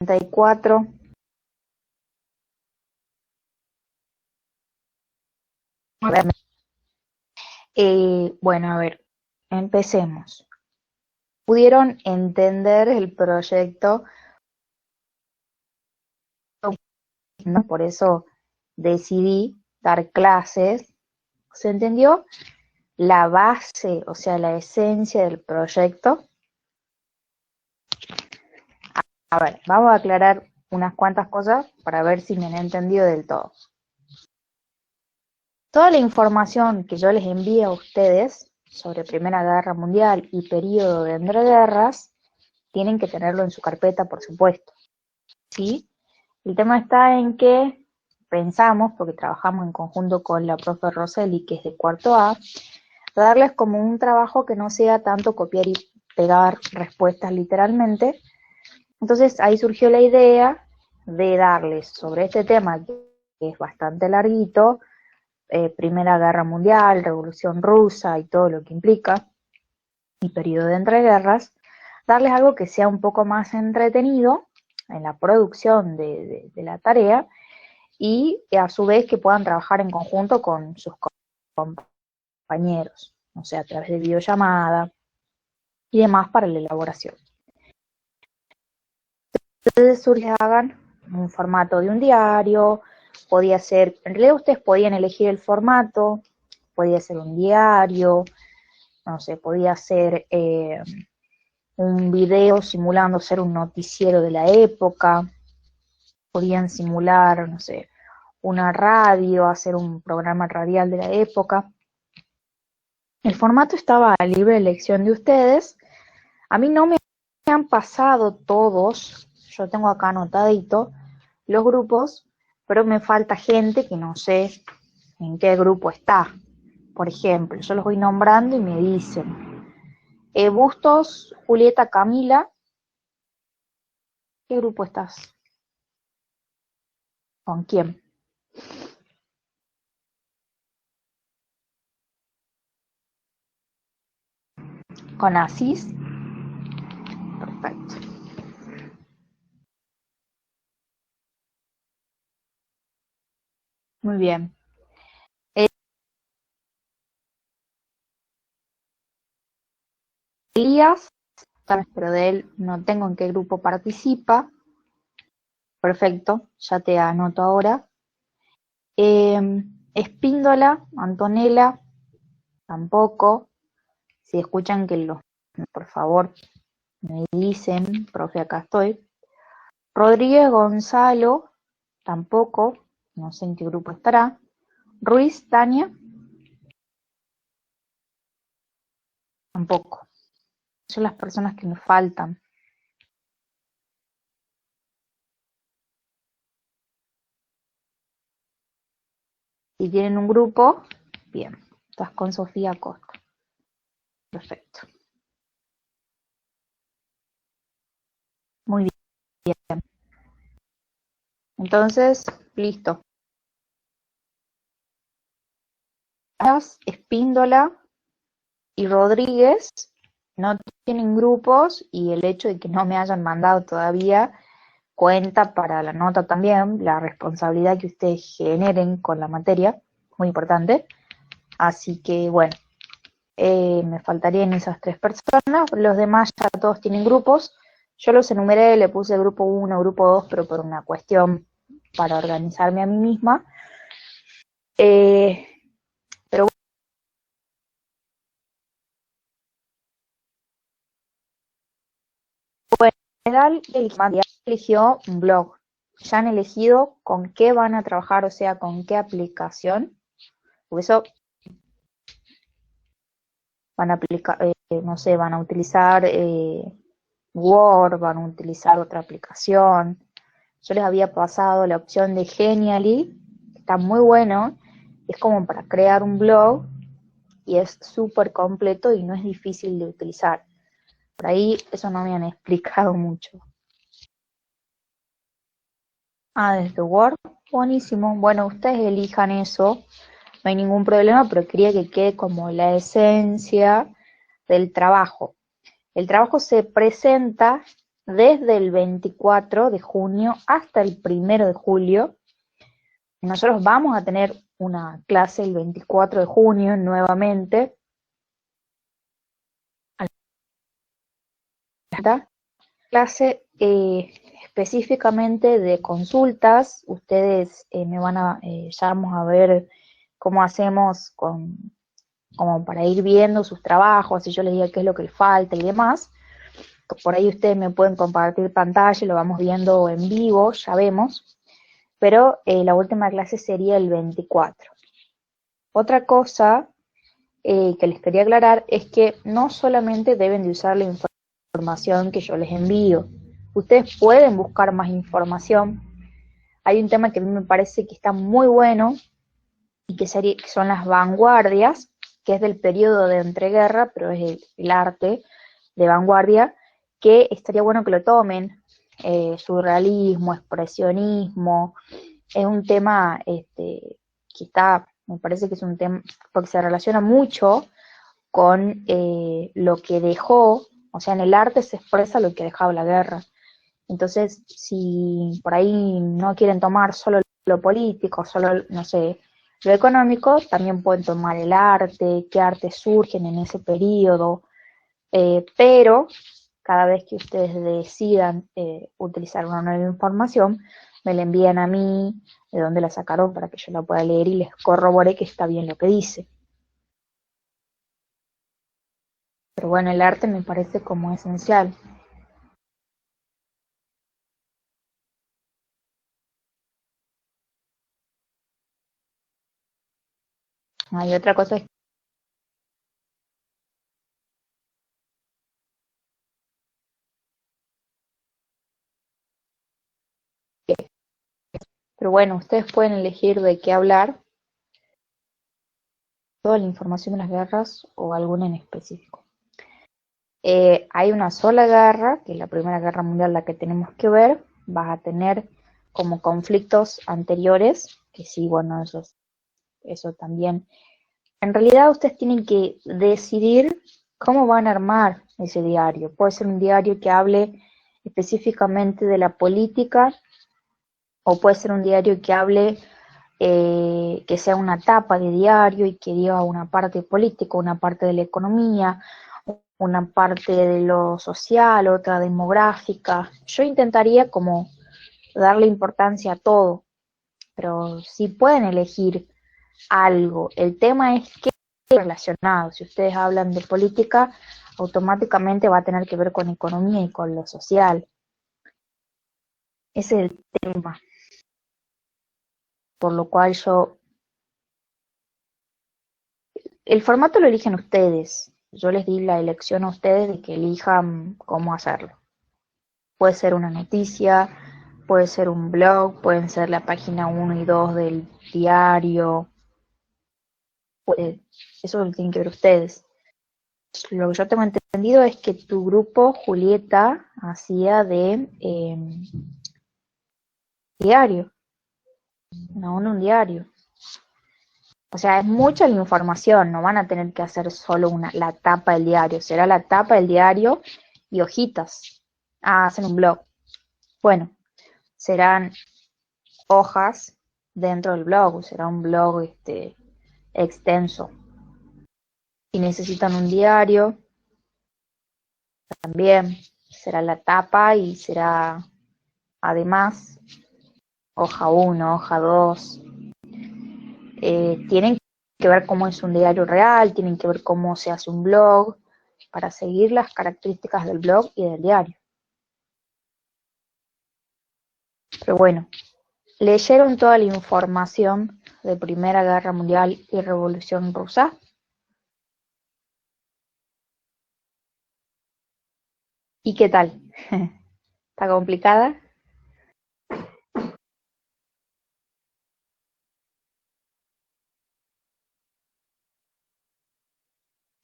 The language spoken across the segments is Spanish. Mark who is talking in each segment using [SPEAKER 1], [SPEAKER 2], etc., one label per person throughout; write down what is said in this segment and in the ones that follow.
[SPEAKER 1] 34. Bueno, a ver, empecemos. ¿Pudieron entender el proyecto? ¿No? Por eso decidí dar clases. ¿Se entendió la base, o sea, la esencia del proyecto? A ver, vamos a aclarar unas cuantas cosas para ver si me han entendido del todo. Toda la información que yo les envíe a ustedes sobre Primera Guerra Mundial y periodo de entreguerras, tienen que tenerlo en su carpeta, por supuesto, ¿sí? El tema está en que pensamos, porque trabajamos en conjunto con la profe Roseli, que es de cuarto A, darles como un trabajo que no sea tanto copiar y pegar respuestas literalmente. Entonces ahí surgió la idea de darles sobre este tema, que es bastante larguito, Primera Guerra Mundial, Revolución Rusa y todo lo que implica, y periodo de entreguerras, darles algo que sea un poco más entretenido en la producción de la tarea y a su vez que puedan trabajar en conjunto con sus compañeros, o sea, a través de videollamada y demás para la elaboración. Entonces surge hagan un formato de un diario, podía ser, en realidad ustedes podían elegir el formato, podía ser un diario, no sé, podía ser un video simulando ser un noticiero de la época, podían simular, no sé, una radio, hacer un programa radial de la época. El formato estaba a libre elección de ustedes. A mí no me han pasado todos, yo tengo acá anotadito los grupos, pero me falta gente que no sé en qué grupo está. Por ejemplo, yo los voy nombrando y me dicen, Bustos, Julieta, Camila, ¿qué grupo estás? ¿Con quién? ¿Con Asís? Perfecto. Muy bien. Elías, pero de él no tengo en qué grupo participa. Perfecto, ya te anoto ahora. Espíndola, Antonella, tampoco. Si escuchan que los, por favor, me dicen, profe, acá estoy. Rodríguez Gonzalo, tampoco, no sé en qué grupo estará. Ruiz, Tania, tampoco. Son las personas que me faltan. Si tienen un grupo, bien. Estás con Sofía Costa. Perfecto. Muy bien. Entonces, listo. Espíndola y Rodríguez no tienen grupos y el hecho de que no me hayan mandado todavía cuenta para la nota también, la responsabilidad que ustedes generen con la materia, muy importante. Así que bueno, me faltarían esas 3 personas, los demás ya todos tienen grupos. Yo los enumeré, le puse grupo 1, grupo 2, pero por una cuestión para organizarme a mí misma. Pero bueno, en general el material eligió un blog. Ya han elegido con qué van a trabajar, o sea, con qué aplicación. Por eso van a aplicar, no sé, van a utilizar Word, van a utilizar otra aplicación. Yo les había pasado la opción de Genially, que está muy bueno, es como para crear un blog y es súper completo y no es difícil de utilizar. Por ahí eso no me han explicado mucho. Desde Word, buenísimo. Bueno, ustedes elijan eso, no hay ningún problema, pero quería que quede como la esencia del trabajo. El trabajo se presenta desde el 24 de junio hasta el 1 de julio. Nosotros vamos a tener una clase el 24 de junio nuevamente. Esta clase específicamente de consultas. Ustedes me van a, ya vamos a ver cómo hacemos como para ir viendo sus trabajos, y yo les diga qué es lo que les falta y demás. Por ahí ustedes me pueden compartir pantalla, lo vamos viendo en vivo, ya vemos. Pero la última clase sería el 24. Otra cosa que les quería aclarar es que no solamente deben de usar la información que yo les envío. Ustedes pueden buscar más información. Hay un tema que a mí me parece que está muy bueno y que son las vanguardias, que es del periodo de entreguerra, pero es el arte de vanguardia, que estaría bueno que lo tomen. Surrealismo, expresionismo, es un tema que está, me parece que es un tema, porque se relaciona mucho con lo que dejó, o sea, en el arte se expresa lo que dejaba la guerra. Entonces, si por ahí no quieren tomar solo lo político, solo, no sé, lo económico, también pueden tomar el arte, qué artes surgen en ese periodo, pero cada vez que ustedes decidan utilizar una nueva información, me la envían a mí, de dónde la sacaron, para que yo la pueda leer y les corrobore que está bien lo que dice. Pero bueno, el arte me parece como esencial. Hay otra cosa, pero bueno, ustedes pueden elegir de qué hablar, toda la información de las guerras o alguna en específico. Hay una sola guerra, que es la Primera Guerra Mundial, la que tenemos que ver. Vas a tener como conflictos anteriores, que sí, bueno, eso también. En realidad ustedes tienen que decidir cómo van a armar ese diario. Puede ser un diario que hable específicamente de la política, o puede ser un diario que hable, que sea una tapa de diario y que diga una parte política, una parte de la economía, una parte de lo social, otra demográfica. Yo intentaría como darle importancia a todo, pero si pueden elegir algo, el tema es que es relacionado. Si ustedes hablan de política, automáticamente va a tener que ver con economía y con lo social. Ese es el tema, por lo cual el formato lo eligen ustedes. Yo les di la elección a ustedes de que elijan cómo hacerlo. Puede ser una noticia, puede ser un blog, pueden ser la página 1 y 2 del diario. Eso lo tienen que ver ustedes. Lo que yo tengo entendido es que tu grupo, Julieta, hacía de diario, no un diario. O sea, es mucha la información, no van a tener que hacer solo la tapa del diario, será la tapa del diario y hojitas. Ah, hacen un blog. Bueno, serán hojas dentro del blog, será un blog extenso. Si necesitan un diario, también será la tapa y será además hoja 1, hoja 2. Tienen que ver cómo es un diario real, tienen que ver cómo se hace un blog, para seguir las características del blog y del diario. Pero bueno, leyeron toda la información de Primera Guerra Mundial y Revolución Rusa. ¿Y qué tal? ¿Está complicada?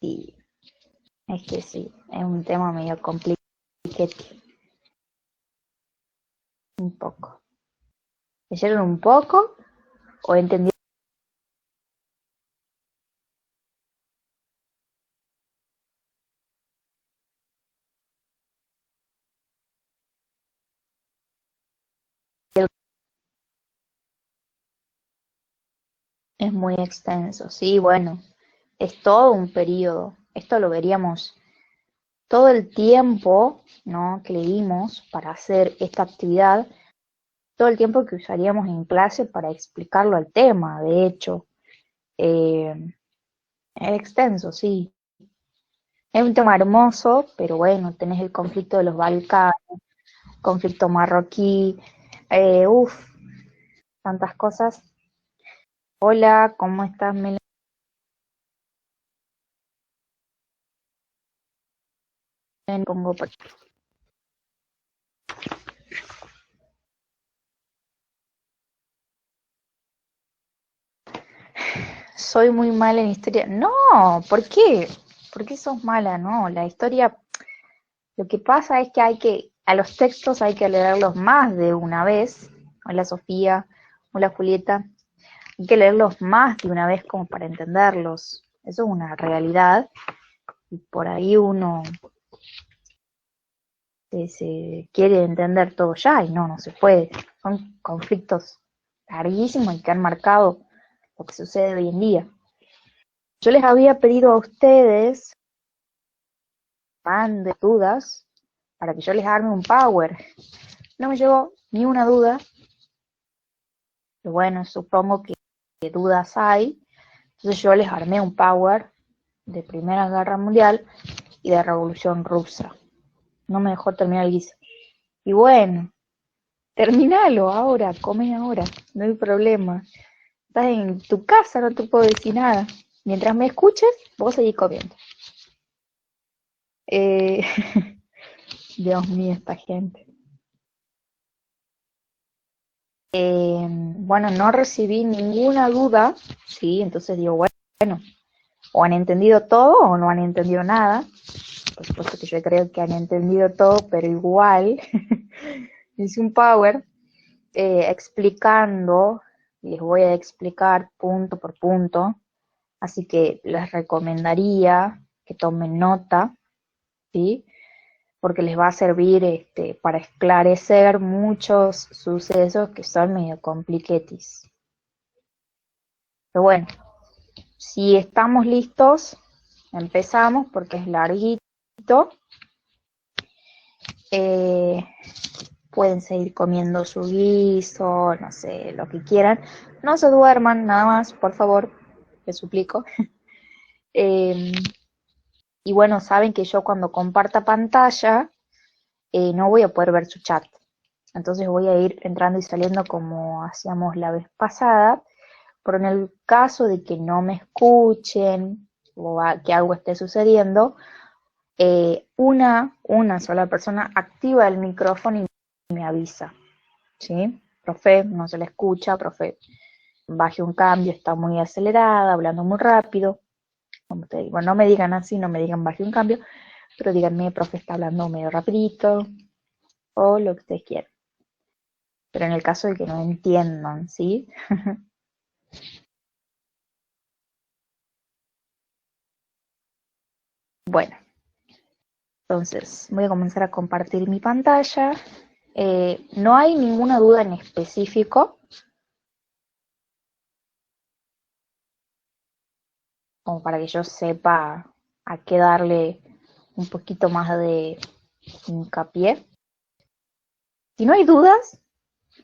[SPEAKER 1] Sí, es que sí, es un tema medio complicado, un poco. ¿Leyeron un poco o entendieron? Es muy extenso, sí, bueno, es todo un periodo. Esto lo veríamos todo el tiempo, ¿no? que le dimos para hacer esta actividad, todo el tiempo que usaríamos en clase para explicarlo al tema, de hecho. Eh, es extenso, sí. Es un tema hermoso, pero bueno, tenés el conflicto de los Balcanes, conflicto marroquí, uff, tantas cosas. Hola, ¿cómo estás, Melanie? Pongo soy muy mala en historia. No, ¿por qué? ¿Por qué sos mala? No, la historia, lo que pasa es que a los textos hay que leerlos más de una vez. Hola Sofía, hola Julieta. Hay que leerlos más de una vez como para entenderlos. Eso es una realidad. Y por ahí uno se quiere entender todo ya y no se puede. Son conflictos larguísimos y que han marcado lo que sucede hoy en día. Yo les había pedido a ustedes, de dudas, para que yo les arme un power. No me llegó ni una duda, pero bueno, supongo que dudas hay. Entonces yo les armé un power de Primera Guerra Mundial y de Revolución Rusa. No me dejó terminar el guiso. Y bueno, terminalo ahora, come ahora, no hay problema. Estás en tu casa, no te puedo decir nada. Mientras me escuches, vos seguís comiendo. Eh, Dios mío, esta gente. Bueno, no recibí ninguna duda, sí, entonces digo, bueno, o han entendido todo o no han entendido nada. Por supuesto que yo creo que han entendido todo, pero igual hice un power explicando, les voy a explicar punto por punto, así que les recomendaría que tomen nota, ¿sí? Porque les va a servir para esclarecer muchos sucesos que son medio compliquetis. Pero bueno, si estamos listos, empezamos porque es larguito. Eh, pueden seguir comiendo su guiso, no sé, lo que quieran. No se duerman, nada más, por favor, les suplico. Eh, y bueno, saben que yo cuando comparta pantalla no voy a poder ver su chat. Entonces voy a ir entrando y saliendo como hacíamos la vez pasada. Pero en el caso de que no me escuchen o que algo esté sucediendo, una sola persona activa el micrófono y me avisa, ¿sí? Profe, no se le escucha, profe, baje un cambio, está muy acelerada, hablando muy rápido. Como te digo, no me digan así, no me digan baje un cambio, pero díganme, profe, está hablando medio rapidito, o lo que ustedes quieran. Pero en el caso de que no entiendan, ¿sí? Bueno, entonces voy a comenzar a compartir mi pantalla. No hay ninguna duda en específico, como para que yo sepa a qué darle un poquito más de hincapié. Si no hay dudas,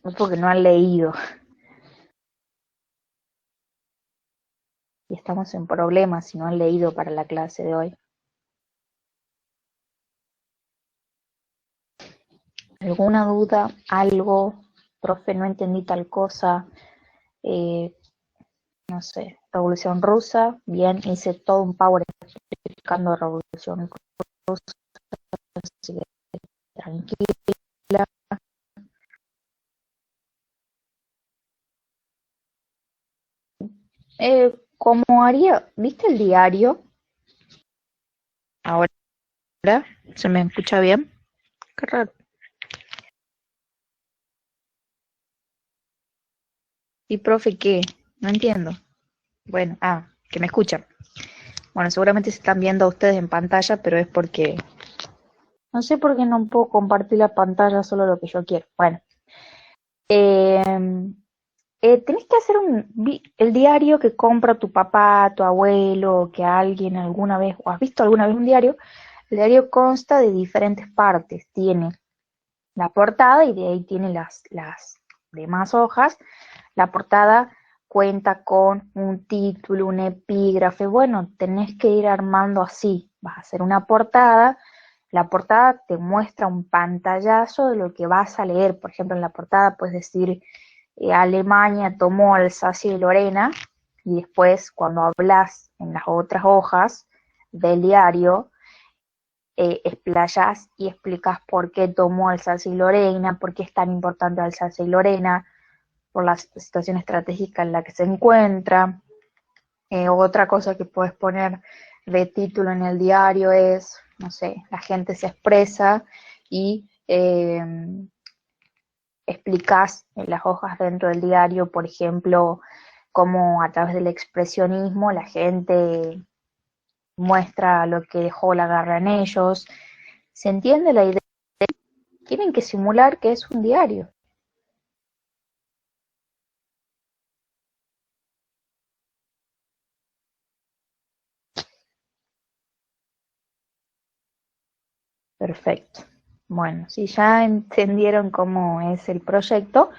[SPEAKER 1] es porque no han leído. Y estamos en problemas si no han leído para la clase de hoy. ¿Alguna duda? ¿Algo? Profe, no entendí tal cosa. Eh, no sé, Revolución Rusa. Bien, hice todo un power explicando Revolución Rusa. Así que tranquila. ¿Cómo haría? ¿Viste el diario? Ahora se me escucha bien. Qué raro. ¿Y profe qué? No entiendo. Bueno, que me escuchan. Bueno, seguramente se están viendo a ustedes en pantalla, pero es porque no sé por qué no puedo compartir la pantalla solo lo que yo quiero. Bueno, eh, tenés que hacer el diario que compra tu papá, tu abuelo, que alguien alguna vez, o has visto alguna vez un diario. El diario consta de diferentes partes. Tiene la portada y de ahí tiene las demás hojas. La portada cuenta con un título, un epígrafe. Bueno, tenés que ir armando así. Vas a hacer una portada. La portada te muestra un pantallazo de lo que vas a leer. Por ejemplo, en la portada puedes decir Alemania tomó Alsacia y Lorena, y después cuando hablas en las otras hojas del diario, explayas y explicas por qué tomó Alsacia y Lorena, por qué es tan importante Alsacia y Lorena, por la situación estratégica en la que se encuentra. Otra cosa que puedes poner de título en el diario es, no sé, la gente se expresa y explicas en las hojas dentro del diario, por ejemplo, cómo a través del expresionismo la gente muestra lo que dejó la guerra en ellos. ¿Se entiende la idea? Tienen que simular que es un diario. Perfecto. Bueno, si ya entendieron cómo es el proyecto,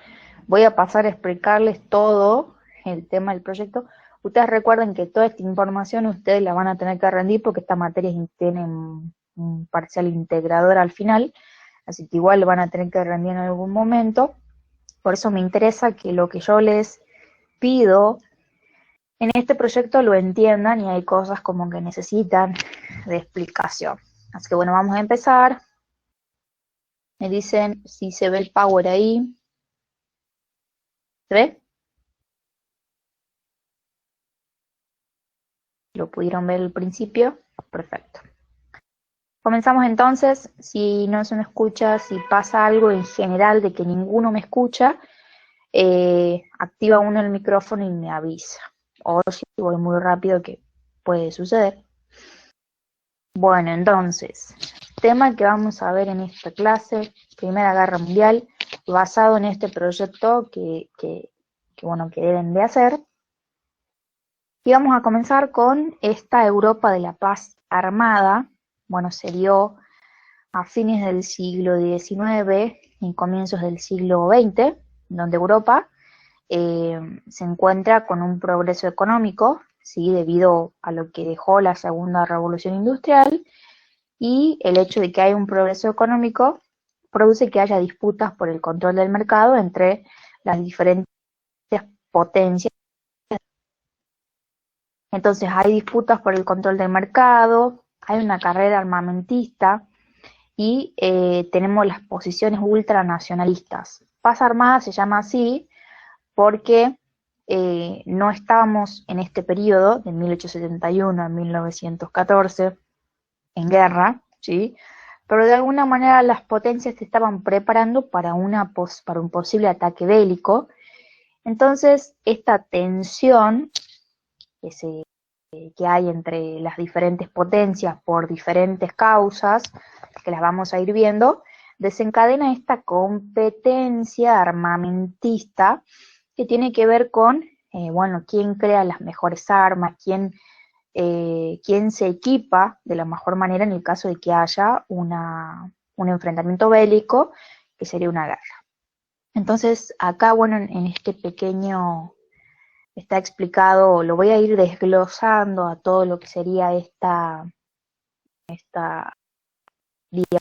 [SPEAKER 1] voy a pasar a explicarles todo el tema del proyecto. Ustedes recuerden que toda esta información ustedes la van a tener que rendir porque esta materia tiene un parcial integrador al final, así que igual lo van a tener que rendir en algún momento. Por eso me interesa que lo que yo les pido en este proyecto lo entiendan y hay cosas como que necesitan de explicación. Así que bueno, vamos a empezar. Me dicen si se ve el power ahí. ¿Se ve? ¿Lo pudieron ver al principio? Perfecto. Comenzamos entonces. Si no se me escucha, si pasa algo en general de que ninguno me escucha, activa uno el micrófono y me avisa. O si voy muy rápido, que puede suceder. Bueno, entonces, tema que vamos a ver en esta clase, Primera Guerra Mundial, basado en este proyecto bueno, que deben de hacer. Y vamos a comenzar con esta Europa de la paz armada. Bueno, se dio a fines del siglo XIX y comienzos del siglo XX, donde Europa se encuentra con un progreso económico, ¿sí? Debido a lo que dejó la Segunda Revolución Industrial, y el hecho de que hay un progreso económico produce que haya disputas por el control del mercado entre las diferentes potencias. Entonces hay disputas por el control del mercado, hay una carrera armamentista y tenemos las posiciones ultranacionalistas. Paz Armada se llama así porque no estábamos en este periodo de 1871 a 1914 en guerra, ¿sí? Pero de alguna manera las potencias se estaban preparando para un posible ataque bélico. Entonces, esta tensión que hay entre las diferentes potencias por diferentes causas, que las vamos a ir viendo, desencadena esta competencia armamentista que tiene que ver con, bueno, quién crea las mejores armas, quién se equipa de la mejor manera en el caso de que haya un enfrentamiento bélico, que sería una guerra. Entonces, acá, bueno, en este pequeño está explicado, lo voy a ir desglosando a todo lo que sería esta día.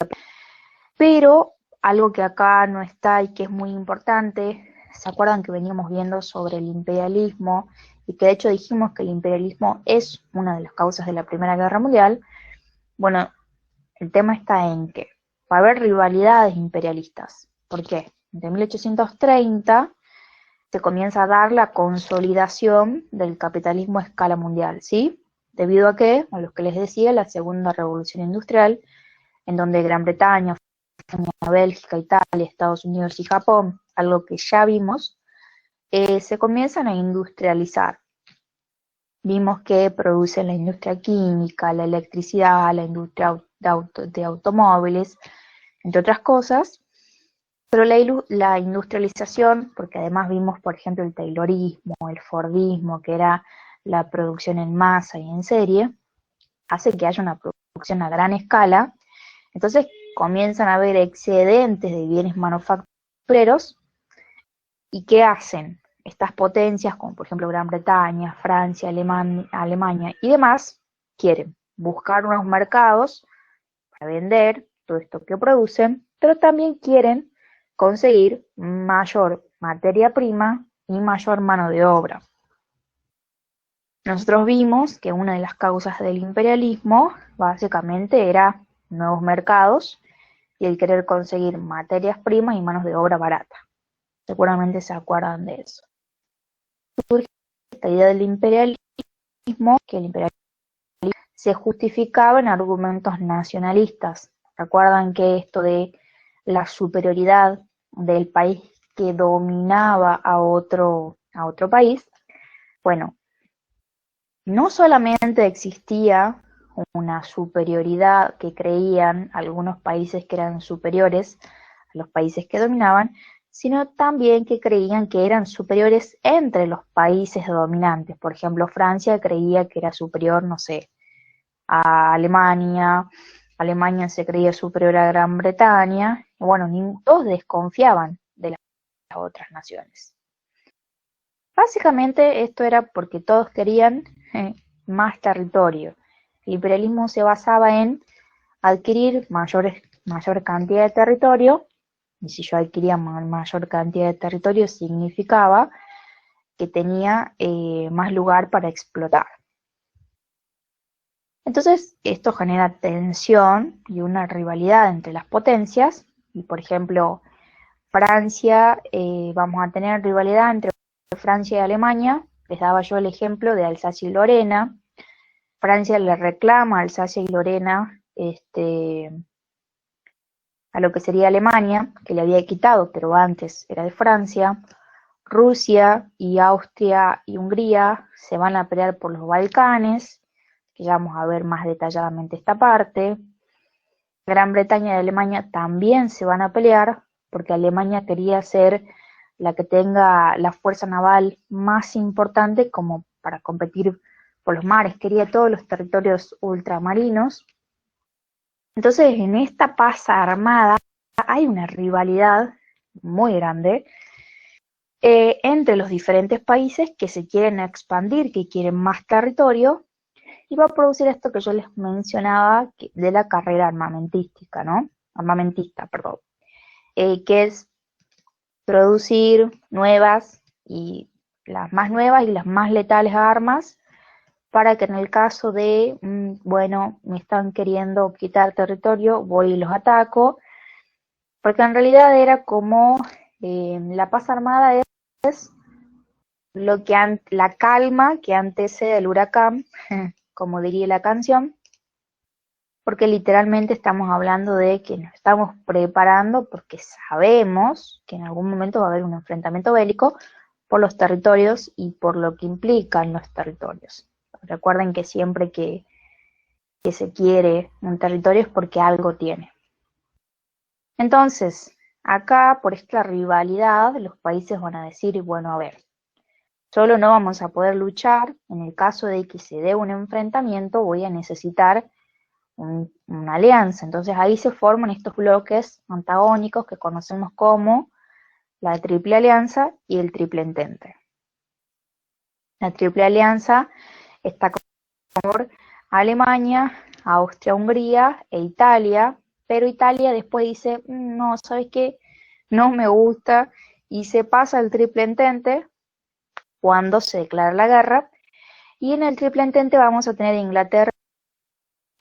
[SPEAKER 1] Pero algo que acá no está y que es muy importante, ¿se acuerdan que veníamos viendo sobre el imperialismo? Y que de hecho dijimos que el imperialismo es una de las causas de la Primera Guerra Mundial. Bueno, el tema está en que va a haber rivalidades imperialistas. ¿Por qué? Entre 1830 se comienza a dar la consolidación del capitalismo a escala mundial, ¿sí? Debido a que, a lo que les decía, la segunda revolución industrial, en donde Gran Bretaña, Francia, Bélgica, Italia, Estados Unidos y Japón, algo que ya vimos, se comienzan a industrializar. Vimos que producen la industria química, la electricidad, la industria de automóviles, entre otras cosas, Pero la industrialización, porque además vimos, por ejemplo, el taylorismo, el fordismo, que era la producción en masa y en serie, hace que haya una producción a gran escala. Entonces comienzan a haber excedentes de bienes manufactureros. ¿Y qué hacen estas potencias, como por ejemplo Gran Bretaña, Francia, Alemania y demás? Quieren buscar unos mercados para vender todo esto que producen, pero también quieren conseguir mayor materia prima y mayor mano de obra. Nosotros vimos que una de las causas del imperialismo básicamente era nuevos mercados y el querer conseguir materias primas y manos de obra barata. Seguramente se acuerdan de eso. Surge esta idea del imperialismo, que el imperialismo se justificaba en argumentos nacionalistas. Recuerdan que esto de la superioridad del país que dominaba a otro país, bueno, no solamente existía una superioridad que creían algunos países que eran superiores a los países que dominaban, sino también que creían que eran superiores entre los países dominantes. Por ejemplo, Francia creía que era superior, no sé, a Alemania, Alemania se creía superior a Gran Bretaña, y bueno, todos desconfiaban de las otras naciones. Básicamente esto era porque todos querían más territorio. El imperialismo se basaba en adquirir mayor cantidad de territorio, y si yo adquiría mayor cantidad de territorio significaba que tenía más lugar para explotar. Entonces, esto genera tensión y una rivalidad entre las potencias, y por ejemplo, Francia, vamos a tener rivalidad entre Francia y Alemania. Les daba yo el ejemplo de Alsacia y Lorena. Francia le reclama a Alsacia y Lorena a lo que sería Alemania, que le había quitado, pero antes era de Francia. Rusia y Austria y Hungría se van a pelear por los Balcanes, que ya vamos a ver más detalladamente esta parte. Gran Bretaña y Alemania también se van a pelear, porque Alemania quería ser la que tenga la fuerza naval más importante como para competir por los mares, quería todos los territorios ultramarinos. Entonces, en esta paz armada hay una rivalidad muy grande entre los diferentes países que se quieren expandir, que quieren más territorio, y va a producir esto que yo les mencionaba de la carrera armamentística, ¿no? Armamentista, perdón. Que es producir nuevas y las más nuevas y las más letales armas para que en el caso de, bueno, me están queriendo quitar territorio, voy y los ataco, porque en realidad era como la paz armada es lo que la calma que antecede el huracán, como diría la canción, porque literalmente estamos hablando de que nos estamos preparando porque sabemos que en algún momento va a haber un enfrentamiento bélico por los territorios y por lo que implican los territorios. Recuerden que siempre que se quiere un territorio es porque algo tiene. Entonces, acá por esta rivalidad los países van a decir, bueno, a ver, solo no vamos a poder luchar, en el caso de que se dé un enfrentamiento voy a necesitar una alianza. Entonces ahí se forman estos bloques antagónicos que conocemos como la Triple Alianza y el Triple Entente. La Triple Alianza está por Alemania, Austria-Hungría e Italia, pero Italia después dice, no, ¿sabes qué? No me gusta, y se pasa al Triple Entente cuando se declara la guerra, y en el Triple Entente vamos a tener Inglaterra,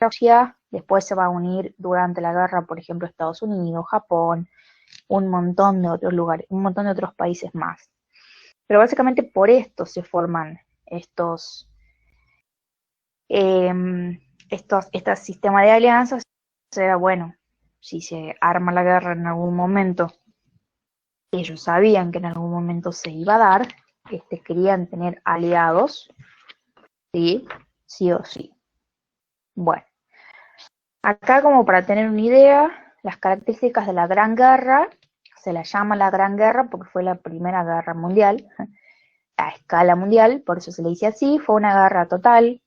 [SPEAKER 1] Rusia, después se va a unir durante la guerra, por ejemplo, Estados Unidos, Japón, un montón de otros lugares, un montón de otros países más. Pero básicamente por esto se forman estos sistemas de alianzas. Era bueno, si se arma la guerra en algún momento, ellos sabían que en algún momento se iba a dar, querían tener aliados, ¿sí? Sí o sí. Bueno, acá como para tener una idea, las características de la Gran Guerra Se la llama la Gran Guerra porque fue la primera guerra mundial, a escala mundial, por eso se le dice así, fue una guerra total.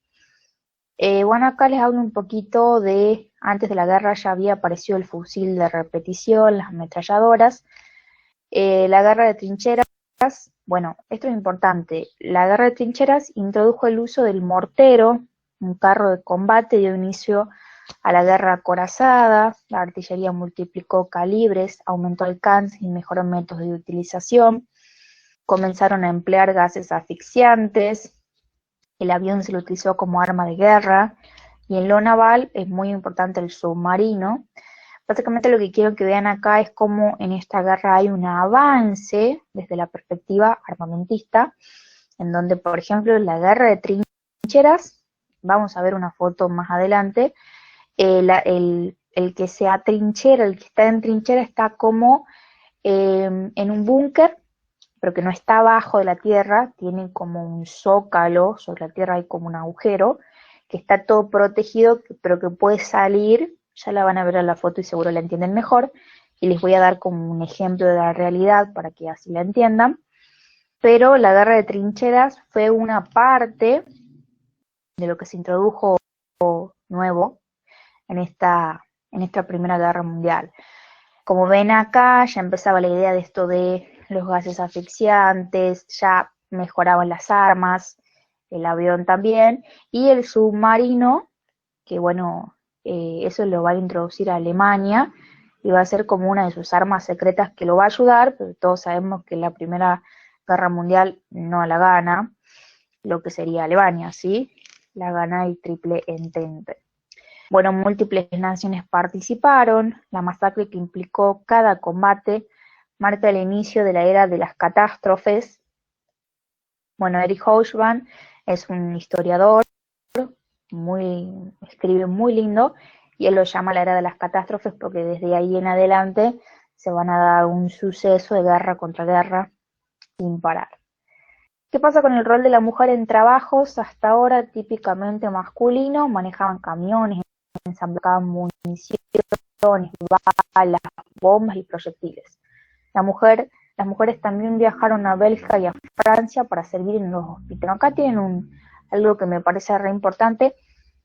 [SPEAKER 1] Bueno, acá les hablo un poquito de, antes de la guerra ya había aparecido el fusil de repetición, las ametralladoras, la guerra de trincheras. Bueno, esto es importante, la guerra de trincheras introdujo el uso del mortero, un carro de combate, dio inicio a la guerra acorazada, la artillería multiplicó calibres, aumentó alcance y mejoró métodos de utilización, comenzaron a emplear gases asfixiantes, el avión se lo utilizó como arma de guerra, y en lo naval es muy importante el submarino. Básicamente lo que quiero que vean acá es cómo en esta guerra hay un avance desde la perspectiva armamentista, en donde, por ejemplo, en la guerra de trincheras, vamos a ver una foto más adelante, el que se atrinchera, el que está en trinchera está como en un búnker, pero que no está abajo de la tierra, tiene como un zócalo, sobre la tierra hay como un agujero, que está todo protegido, pero que puede salir, ya la van a ver en la foto y seguro la entienden mejor, y les voy a dar como un ejemplo de la realidad para que así la entiendan, pero la guerra de trincheras fue una parte de lo que se introdujo nuevo en esta Primera Guerra Mundial. Como ven acá, ya empezaba la idea de esto de los gases asfixiantes, ya mejoraban las armas, el avión también, y el submarino, que bueno, eso lo va a introducir a Alemania, y va a ser como una de sus armas secretas que lo va a ayudar, pero todos sabemos que la Primera Guerra Mundial no la gana, lo que sería Alemania, ¿sí? La gana el Triple Entente. Bueno, múltiples naciones participaron, la masacre que implicó cada combate marca el inicio de la era de las catástrofes. Bueno, Erich Hobsbawm es un historiador, escribe muy lindo, y él lo llama la era de las catástrofes porque desde ahí en adelante se van a dar un suceso de guerra contra guerra sin parar. ¿Qué pasa con el rol de la mujer en trabajos hasta ahora típicamente masculino? Manejaban camiones, ensamblaban municiones, balas, bombas y proyectiles. Las mujeres también viajaron a Bélgica y a Francia para servir en los hospitales. Acá tienen algo que me parece re importante,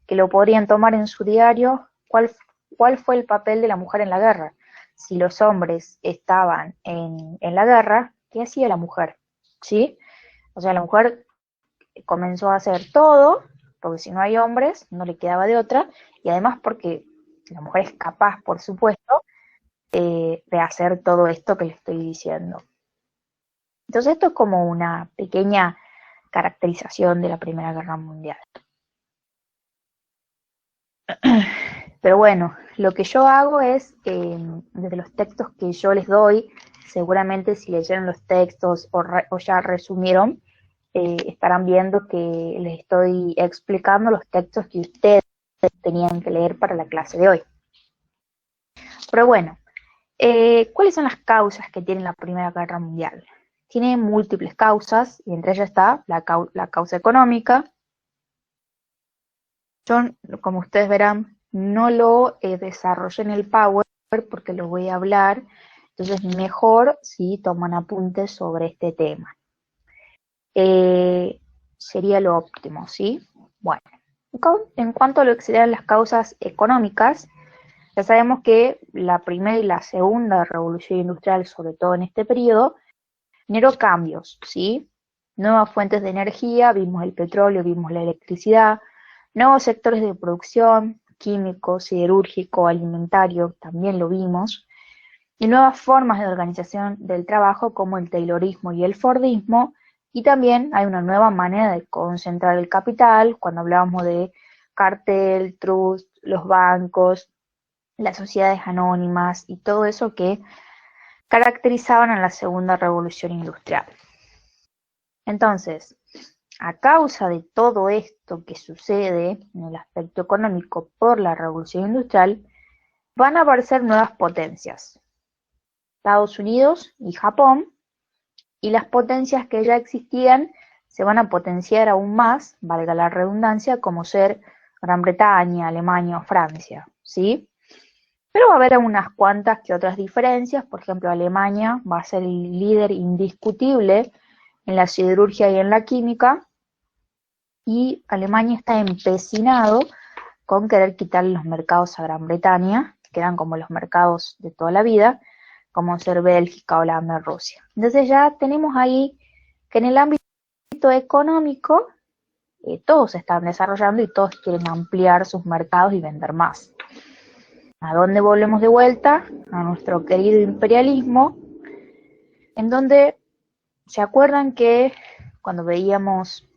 [SPEAKER 1] que lo podrían tomar en su diario. ¿Cuál fue el papel de la mujer en la guerra? Si los hombres estaban en la guerra, ¿qué hacía la mujer? ¿Sí? O sea, la mujer comenzó a hacer todo, porque si no hay hombres, no le quedaba de otra, y además porque la mujer es capaz, por supuesto, de hacer todo esto que le estoy diciendo. Entonces esto es como una pequeña caracterización de la Primera Guerra Mundial. Pero bueno, lo que yo hago es, desde los textos que yo les doy, seguramente si leyeron los textos o ya resumieron, estarán viendo que les estoy explicando los textos que ustedes tenían que leer para la clase de hoy. Pero bueno, ¿cuáles son las causas que tiene la Primera Guerra Mundial? Tiene múltiples causas, y entre ellas está la causa económica. Yo, como ustedes verán, no lo desarrollé en el Power porque lo voy a hablar, entonces mejor si toman apuntes sobre este tema. Sería lo óptimo, ¿sí? Bueno, en cuanto a lo que serían las causas económicas, ya sabemos que la primera y la segunda revolución industrial, sobre todo en este periodo, generó cambios, ¿sí? Nuevas fuentes de energía, vimos el petróleo, vimos la electricidad, nuevos sectores de producción, químico, siderúrgico, alimentario, también lo vimos, y nuevas formas de organización del trabajo como el taylorismo y el fordismo, y también hay una nueva manera de concentrar el capital, cuando hablábamos de cartel, trust, los bancos, las sociedades anónimas y todo eso que caracterizaban a la segunda revolución industrial. Entonces, a causa de todo esto que sucede en el aspecto económico por la revolución industrial, van a aparecer nuevas potencias, Estados Unidos y Japón, y las potencias que ya existían se van a potenciar aún más, valga la redundancia, como ser Gran Bretaña, Alemania o Francia, ¿sí? Pero va a haber unas cuantas que otras diferencias. Por ejemplo, Alemania va a ser el líder indiscutible en la siderurgia y en la química, y Alemania está empecinado con querer quitarle los mercados a Gran Bretaña, que eran como los mercados de toda la vida, como ser Bélgica, Holanda, Rusia. Entonces ya tenemos ahí que en el ámbito económico todos se están desarrollando y todos quieren ampliar sus mercados y vender más. ¿A dónde volvemos de vuelta? A nuestro querido imperialismo, en donde se acuerdan que cuando veíamos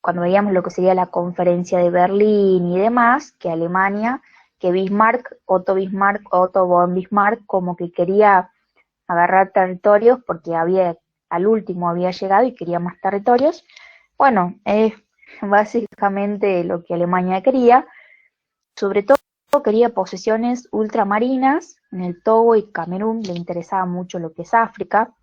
[SPEAKER 1] cuando veíamos lo que sería la conferencia de Berlín y demás, que Alemania, que Otto von Bismarck, como que quería agarrar territorios porque al último había llegado y quería más territorios. Bueno, es básicamente lo que Alemania quería. Sobre todo quería posesiones ultramarinas. En el Togo y Camerún le interesaba mucho lo que es África.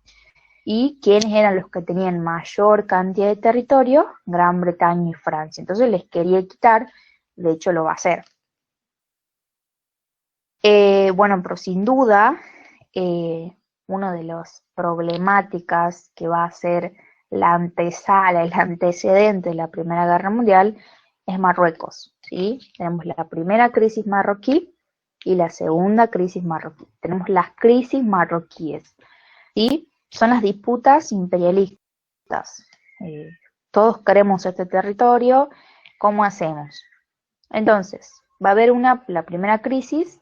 [SPEAKER 1] ¿Y quiénes eran los que tenían mayor cantidad de territorio? Gran Bretaña y Francia. Entonces les quería quitar, de hecho lo va a hacer. Bueno, pero sin duda, una de las problemáticas que va a ser la antesala, el antecedente de la Primera Guerra Mundial, es Marruecos, ¿sí? Tenemos la primera crisis marroquí y la segunda crisis marroquí. Tenemos las crisis marroquíes, ¿sí? Son las disputas imperialistas. Todos queremos este territorio, ¿cómo hacemos? Entonces, va a haber la primera crisis,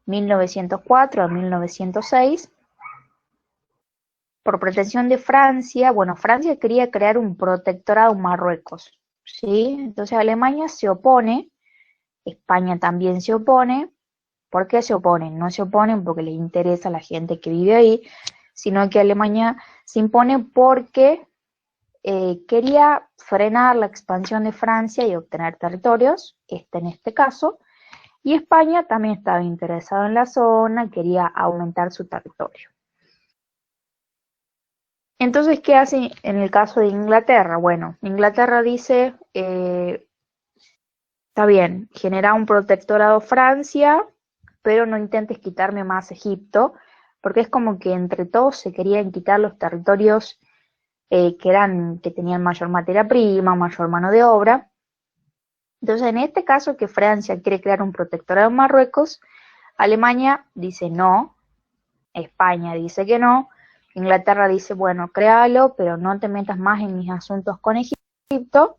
[SPEAKER 1] 1904 a 1906, por pretensión de Francia. Bueno, Francia quería crear un protectorado en Marruecos, ¿sí? Entonces Alemania se opone, España también se opone. ¿Por qué se oponen? No se oponen porque les interesa a la gente que vive ahí, sino que Alemania se impone porque quería frenar la expansión de Francia y obtener territorios, en este caso, y España también estaba interesado en la zona, quería aumentar su territorio. Entonces, ¿qué hace en el caso de Inglaterra? Bueno, Inglaterra dice, está bien, genera un protectorado Francia, pero no intentes quitarme más Egipto, porque es como que entre todos se querían quitar los territorios que tenían mayor materia prima, mayor mano de obra. Entonces, en este caso que Francia quiere crear un protectorado en Marruecos, Alemania dice no, España dice que no, Inglaterra dice, bueno, créalo, pero no te metas más en mis asuntos con Egipto.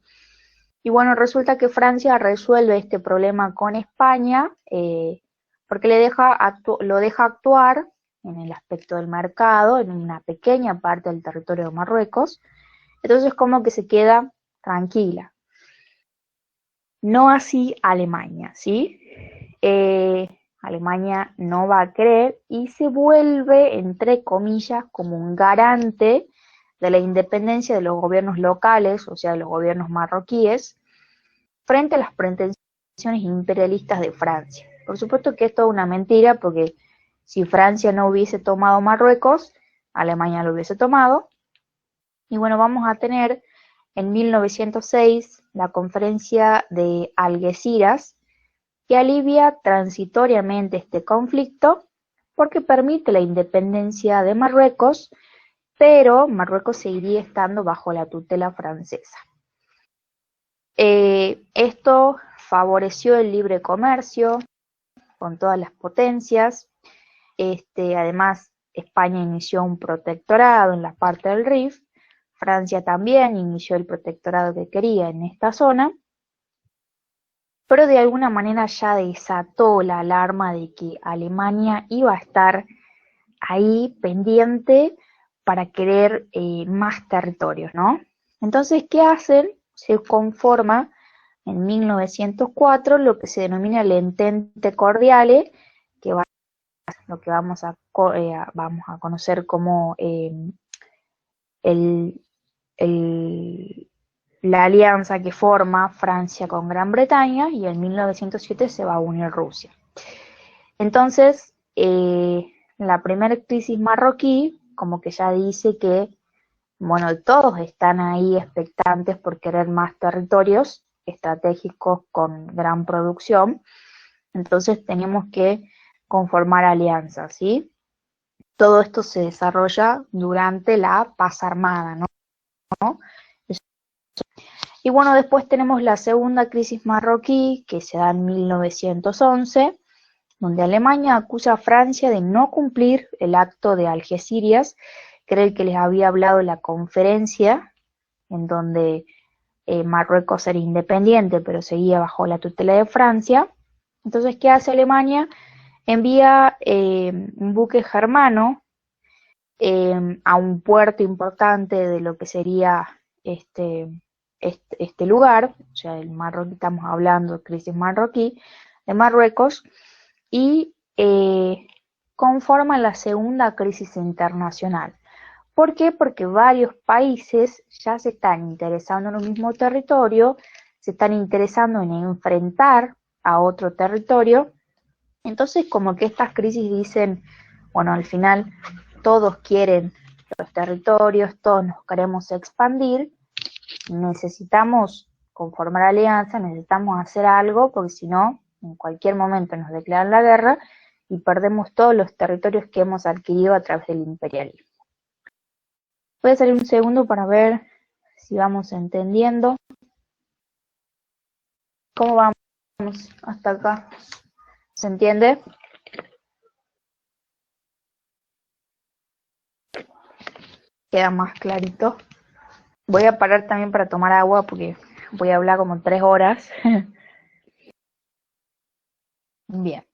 [SPEAKER 1] Y bueno, resulta que Francia resuelve este problema con España porque lo deja actuar en el aspecto del mercado, en una pequeña parte del territorio de Marruecos. Entonces como que se queda tranquila. No así Alemania, ¿sí? Alemania no va a querer y se vuelve, entre comillas, como un garante de la independencia de los gobiernos locales, o sea, de los gobiernos marroquíes, frente a las pretensiones imperialistas de Francia. Por supuesto que esto es una mentira, porque si Francia no hubiese tomado Marruecos, Alemania lo hubiese tomado. Y bueno, vamos a tener en 1906 la conferencia de Algeciras, que alivia transitoriamente este conflicto porque permite la independencia de Marruecos, pero Marruecos seguiría estando bajo la tutela francesa. Esto favoreció el libre comercio con todas las potencias. Además, España inició un protectorado en la parte del Rif, Francia también inició el protectorado que quería en esta zona, pero de alguna manera ya desató la alarma de que Alemania iba a estar ahí pendiente para querer más territorios, ¿no? Entonces, ¿qué hacen? Se conforma en 1904 lo que se denomina el Entente Cordiale, que va lo que vamos a conocer como la alianza que forma Francia con Gran Bretaña, y en 1907 se va a unir Rusia. Entonces, la primera crisis marroquí, como que ya dice que, bueno, todos están ahí expectantes por querer más territorios, estratégicos con gran producción, entonces tenemos que conformar alianzas, ¿sí? Todo esto se desarrolla durante la paz armada, ¿no? Y bueno, después tenemos la segunda crisis marroquí, que se da en 1911, donde Alemania acusa a Francia de no cumplir el acto de Algeciras, que era el que les había hablado en la conferencia, en donde Marruecos era independiente, pero seguía bajo la tutela de Francia. Entonces, ¿qué hace Alemania? Envía un buque germano a un puerto importante de lo que sería este lugar, o sea, el Marroquí, estamos hablando de crisis marroquí, de Marruecos, y conforma la segunda crisis internacional. ¿Por qué? Porque varios países ya se están interesando en un mismo territorio, se están interesando en enfrentar a otro territorio. Entonces, como que estas crisis dicen, bueno, al final todos quieren los territorios, todos nos queremos expandir, necesitamos conformar alianzas, necesitamos hacer algo, porque si no, en cualquier momento nos declaran la guerra y perdemos todos los territorios que hemos adquirido a través del imperialismo. Voy a salir un segundo para ver si vamos entendiendo. ¿Cómo vamos hasta acá? ¿Se entiende? Queda más clarito. Voy a parar también para tomar agua porque voy a hablar como 3 horas. Bien.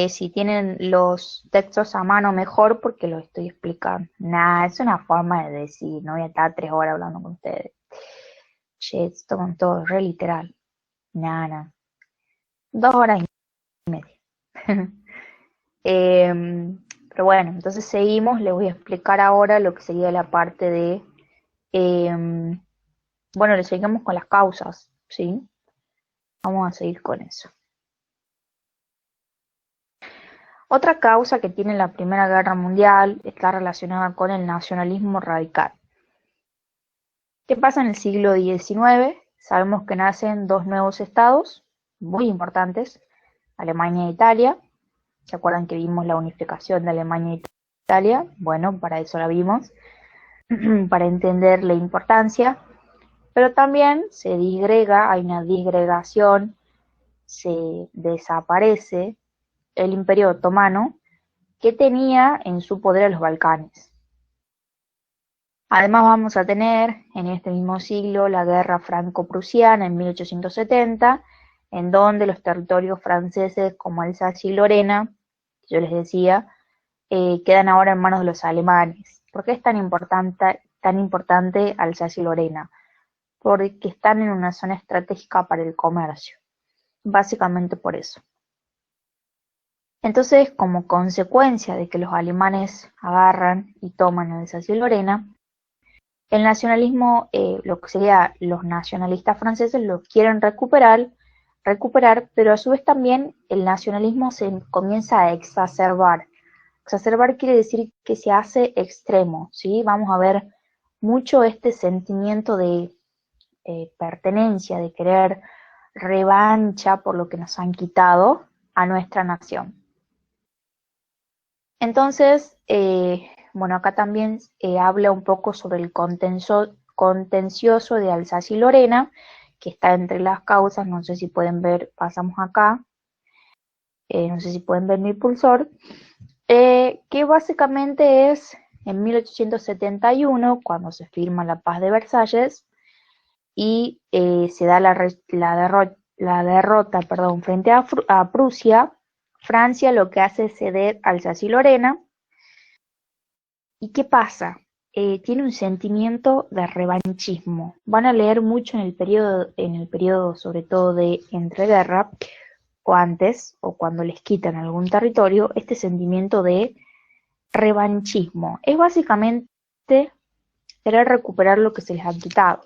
[SPEAKER 1] Si tienen los textos a mano, mejor porque los estoy explicando. Nada, es una forma de decir, no voy a estar 3 horas hablando con ustedes. Che, esto con todo, re literal. Nada. 2 horas y media. Pero bueno, entonces seguimos. Les voy a explicar ahora lo que sería la parte de... bueno, le seguimos con las causas, ¿sí? Vamos a seguir con eso. Otra causa que tiene la Primera Guerra Mundial está relacionada con el nacionalismo radical. ¿Qué pasa en el siglo XIX? Sabemos que nacen 2 nuevos estados muy importantes, Alemania e Italia. ¿Se acuerdan que vimos la unificación de Alemania e Italia? Bueno, para eso la vimos, para entender la importancia. Pero también se disgrega, hay una disgregación, se desaparece el Imperio Otomano, que tenía en su poder a los Balcanes. Además vamos a tener en este mismo siglo la Guerra Franco-Prusiana en 1870, en donde los territorios franceses como Alsacia y Lorena, que yo les decía, quedan ahora en manos de los alemanes. ¿Por qué es tan importante Alsacia y Lorena? Porque están en una zona estratégica para el comercio. Básicamente por eso. Entonces, como consecuencia de que los alemanes agarran y toman Alsacia y Lorena, el nacionalismo, lo que sería los nacionalistas franceses, lo quieren recuperar, pero a su vez también el nacionalismo se comienza a exacerbar. Exacerbar quiere decir que se hace extremo, ¿sí? Vamos a ver mucho este sentimiento de pertenencia, de querer revancha por lo que nos han quitado a nuestra nación. Entonces, bueno, acá también habla un poco sobre el contencioso de Alsacia y Lorena, que está entre las causas, no sé si pueden ver, pasamos acá, no sé si pueden ver mi pulsor, que básicamente es en 1871, cuando se firma la Paz de Versalles, y se da la derrota frente a Prusia. Francia lo que hace es ceder Alsacia y Lorena. ¿Y qué pasa? Tiene un sentimiento de revanchismo. Van a leer mucho en el periodo sobre todo de entreguerra, o antes, o cuando les quitan algún territorio, este sentimiento de revanchismo. Es básicamente querer recuperar lo que se les ha quitado.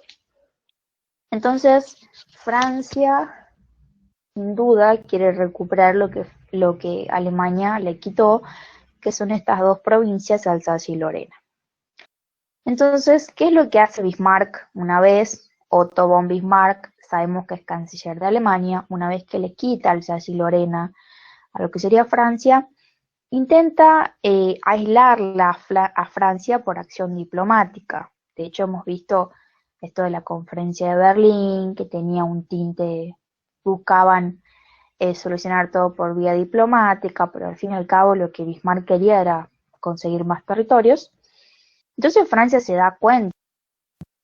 [SPEAKER 1] Entonces, Francia, sin duda, quiere recuperar lo que Alemania le quitó, que son estas 2 provincias, Alsacia y Lorena. Entonces, ¿qué es lo que hace Bismarck una vez? Otto von Bismarck, sabemos que es canciller de Alemania, una vez que le quita Alsacia y Lorena a lo que sería Francia, intenta aislar a Francia por acción diplomática. De hecho, hemos visto esto de la conferencia de Berlín, que tenía un tinte, buscaban solucionar todo por vía diplomática, pero al fin y al cabo lo que Bismarck quería era conseguir más territorios. Entonces Francia se da cuenta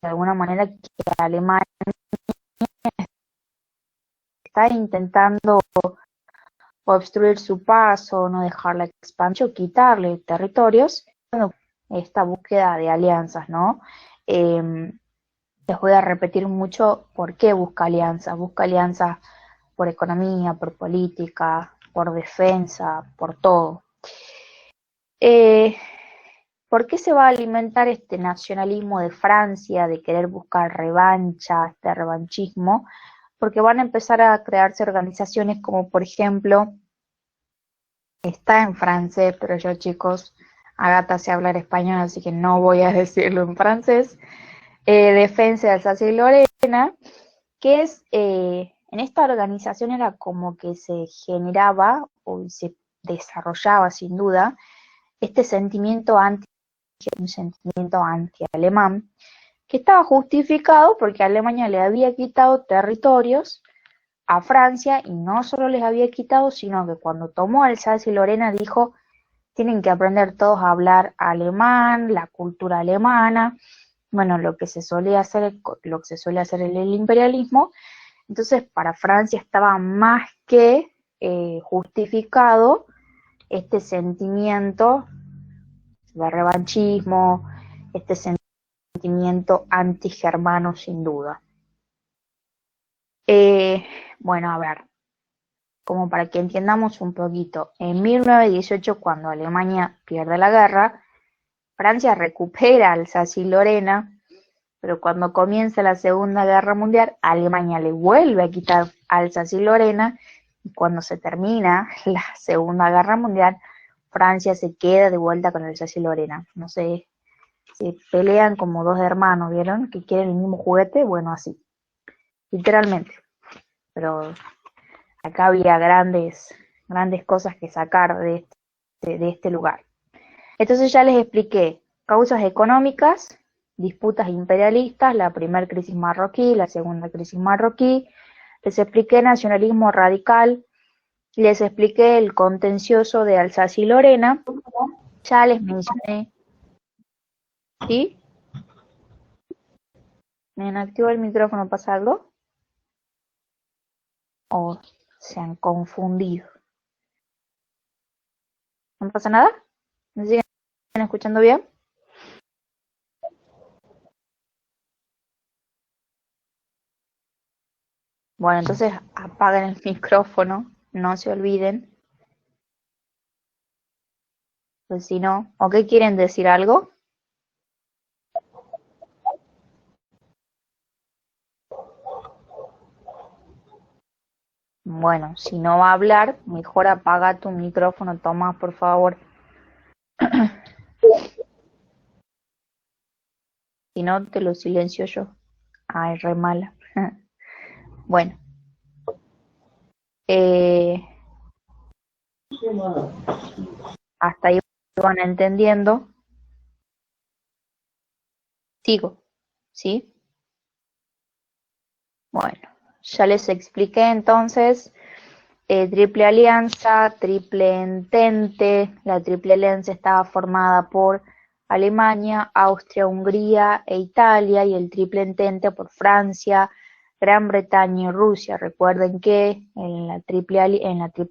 [SPEAKER 1] de alguna manera que Alemania está intentando obstruir su paso, no dejar la expansión, quitarle territorios, esta búsqueda de alianzas, ¿no? Les voy a repetir mucho por qué busca alianzas por economía, por política, por defensa, por todo. ¿Por qué se va a alimentar este nacionalismo de Francia, de querer buscar revancha, este revanchismo? Porque van a empezar a crearse organizaciones como, por ejemplo, está en francés, pero yo, chicos, Agatha sé hablar español, así que no voy a decirlo en francés. Defensa de Alsacia y Lorena, que es, en esta organización era como que se generaba o se desarrollaba sin duda este sentimiento un sentimiento anti-alemán, que estaba justificado porque Alemania le había quitado territorios a Francia y no solo les había quitado, sino que cuando tomó Alsacia y Lorena dijo, tienen que aprender todos a hablar alemán, la cultura alemana, bueno, lo que se suele hacer en el imperialismo. Entonces, para Francia estaba más que justificado este sentimiento de revanchismo, este sentimiento antigermano sin duda. Bueno, a ver, como para que entendamos un poquito, en 1918, cuando Alemania pierde la guerra, Francia recupera Alsacia y Lorena, pero cuando comienza la Segunda Guerra Mundial, Alemania le vuelve a quitar Alsacia y Lorena, y cuando se termina la Segunda Guerra Mundial, Francia se queda de vuelta con Alsacia y Lorena. No sé, se pelean como dos hermanos, ¿vieron? Que quieren el mismo juguete, bueno, así, literalmente. Pero acá había grandes cosas que sacar de este lugar. Entonces ya les expliqué causas económicas, disputas imperialistas, la primera crisis marroquí, la segunda crisis marroquí, les expliqué nacionalismo radical, les expliqué el contencioso de Alsacia y Lorena, ya les mencioné, ¿sí? ¿Me inactivó el micrófono? ¿Pasa algo? ¿O se han confundido? ¿No pasa nada? ¿Me siguen escuchando bien? Bueno, entonces apaguen el micrófono, no se olviden, pues si no, ¿o qué quieren decir algo? Bueno, si no va a hablar, mejor apaga tu micrófono, Tomás, por favor. Si no, te lo silencio yo. Ay, re mala. Bueno, eh, hasta ahí van entendiendo. Sigo, ¿sí? Bueno, ya les expliqué entonces triple alianza, triple entente. La triple alianza estaba formada por Alemania, Austria, Hungría e Italia, y el triple entente por Francia, Gran Bretaña y Rusia. Recuerden que en la triple